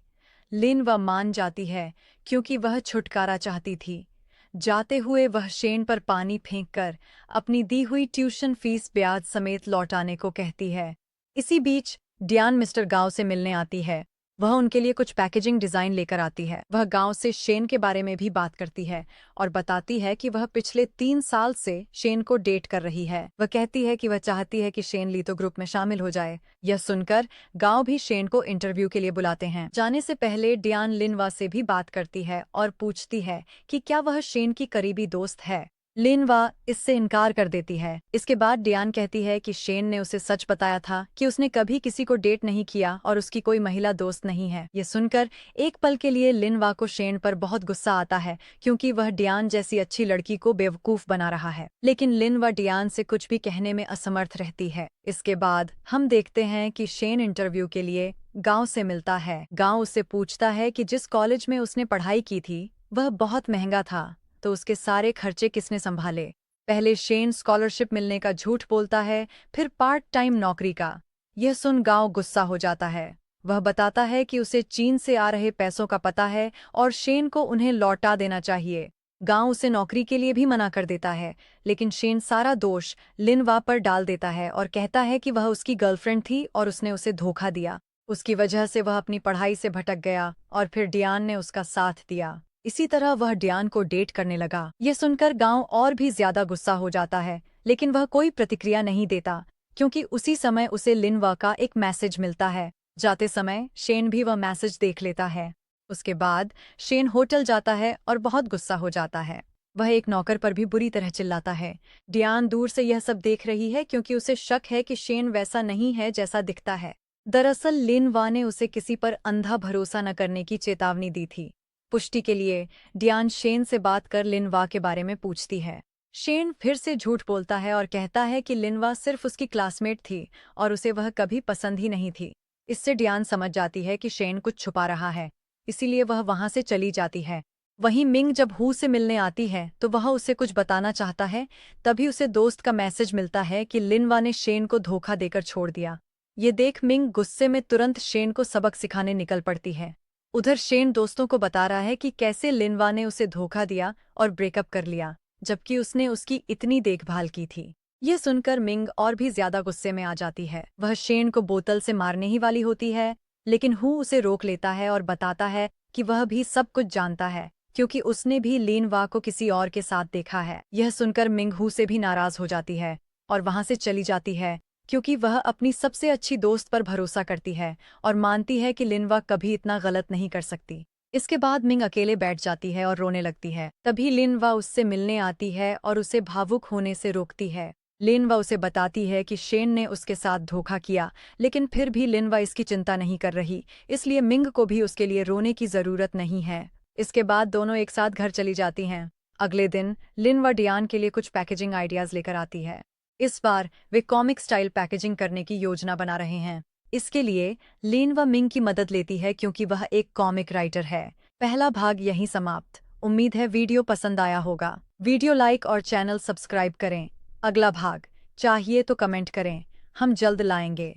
लिनवा मान जाती है, क्योंकि वह छुटकारा चाहती थी। जाते हुए वह शेन पर पानी फेंककर अपनी दी हुई ट्यूशन फीस ब्याज समेत लौटाने को कहती है। इसी बीच डियान मिस्टर गांव से मिलने आती है। वह उनके लिए कुछ पैकेजिंग डिजाइन लेकर आती है। वह गांव से शेन के बारे में भी बात करती है और बताती है कि वह पिछले 3 साल से शेन को डेट कर रही है। वह कहती है कि वह चाहती है कि शेन लीतो ग्रुप में शामिल हो जाए। यह सुनकर गांव भी शेन को इंटरव्यू के लिए बुलाते हैं। जाने से पहले डियान लिनवा से भी बात करती है और पूछती है कि क्या वह शेन की करीबी दोस्त है। लिनवा इससे इनकार कर देती है। इसके बाद डियान कहती है कि शेन ने उसे सच बताया था कि उसने कभी किसी को डेट नहीं किया और उसकी कोई महिला दोस्त नहीं है। ये सुनकर एक पल के लिए लिनवा को शेन पर बहुत गुस्सा आता है, क्योंकि वह डियान जैसी अच्छी लड़की को बेवकूफ बना रहा है। लेकिन लिनवा डियान से कुछ भी कहने में असमर्थ रहती है। इसके बाद हम देखते हैं कि शेन इंटरव्यू के लिए गांव से मिलता है। गांव उससे पूछता है कि जिस कॉलेज में उसने पढ़ाई की थी वह बहुत महंगा था, तो उसके सारे खर्चे किसने संभाले। पहले शेन स्कॉलरशिप मिलने का झूठ बोलता है, फिर पार्ट टाइम नौकरी का। यह सुन गांव गुस्सा हो जाता है। वह बताता है कि उसे चीन से आ रहे पैसों का पता है और शेन को उन्हें लौटा देना चाहिए। गांव उसे नौकरी के लिए भी मना कर देता है, लेकिन शेन सारा दोष लिनवा पर डाल देता है और कहता है कि वह उसकी गर्लफ्रेंड थी और उसने उसे धोखा दिया। उसकी वजह से वह अपनी पढ़ाई से भटक गया और फिर डियान ने उसका साथ दिया। इसी तरह वह डियान को डेट करने लगा। यह सुनकर गांव और भी ज्यादा गुस्सा हो जाता है, लेकिन वह कोई प्रतिक्रिया नहीं देता, क्योंकि उसी समय उसे लिनवा का एक मैसेज मिलता है। जाते समय शेन भी वह मैसेज देख लेता है। उसके बाद शेन होटल जाता है और बहुत गुस्सा हो जाता है। वह एक नौकर पर भी बुरी तरह चिल्लाता है। डियान दूर से यह सब देख रही है, क्योंकि उसे शक है कि शेन वैसा नहीं है जैसा दिखता है। दरअसल लिनवा ने उसे किसी पर अंधा भरोसा न करने की चेतावनी दी थी। पुष्टि के लिए डियान शेन से बात कर लिनवा के बारे में पूछती है। शेन फिर से झूठ बोलता है और कहता है कि लिनवा सिर्फ उसकी क्लासमेट थी और उसे वह कभी पसंद ही नहीं थी। इससे डियान समझ जाती है कि शेन कुछ छुपा रहा है, इसीलिए वह वहां से चली जाती है। वहीं मिंग जब हू से मिलने आती है तो वह उसे कुछ बताना चाहता है। तभी उसे दोस्त का मैसेज मिलता है कि लिनवा ने शेन को धोखा देकर छोड़ दिया। ये देख मिंग गुस्से में तुरंत शेन को सबक सिखाने निकल पड़ती है। उधर शेन दोस्तों को बता रहा है कि कैसे लिनवा ने उसे धोखा दिया और ब्रेकअप कर लिया, जबकि उसने उसकी इतनी देखभाल की थी। ये सुनकर मिंग और भी ज्यादा गुस्से में आ जाती है। वह शेन को बोतल से मारने ही वाली होती है, लेकिन हू उसे रोक लेता है और बताता है कि वह भी सब कुछ जानता है, क्योंकि उसने भी लिनवा को किसी और के साथ देखा है। यह सुनकर मिंग हू से भी नाराज हो जाती है और वहां से चली जाती है, क्योंकि वह अपनी सबसे अच्छी दोस्त पर भरोसा करती है और मानती है कि लिनवा कभी इतना गलत नहीं कर सकती। इसके बाद मिंग अकेले बैठ जाती है और रोने लगती है। तभी लिनवा उससे मिलने आती है और उसे भावुक होने से रोकती है। लिनवा उसे बताती है कि शेन ने उसके साथ धोखा किया, लेकिन फिर भी लिनवा इसकी चिंता नहीं कर रही, इसलिए मिंग को भी उसके लिए रोने की जरूरत नहीं है। इसके बाद दोनों एक साथ घर चली जाती हैं। अगले दिन लिनवा डियान के लिए कुछ पैकेजिंग आइडियाज लेकर आती है। इस बार वे कॉमिक स्टाइल पैकेजिंग करने की योजना बना रहे हैं। इसके लिए लिनवा मिंग की मदद लेती है, क्योंकि वह एक कॉमिक राइटर है। पहला भाग यहीं समाप्त। उम्मीद है वीडियो पसंद आया होगा। वीडियो लाइक और चैनल सब्सक्राइब करें। अगला भाग चाहिए तो कमेंट करें, हम जल्द लाएंगे।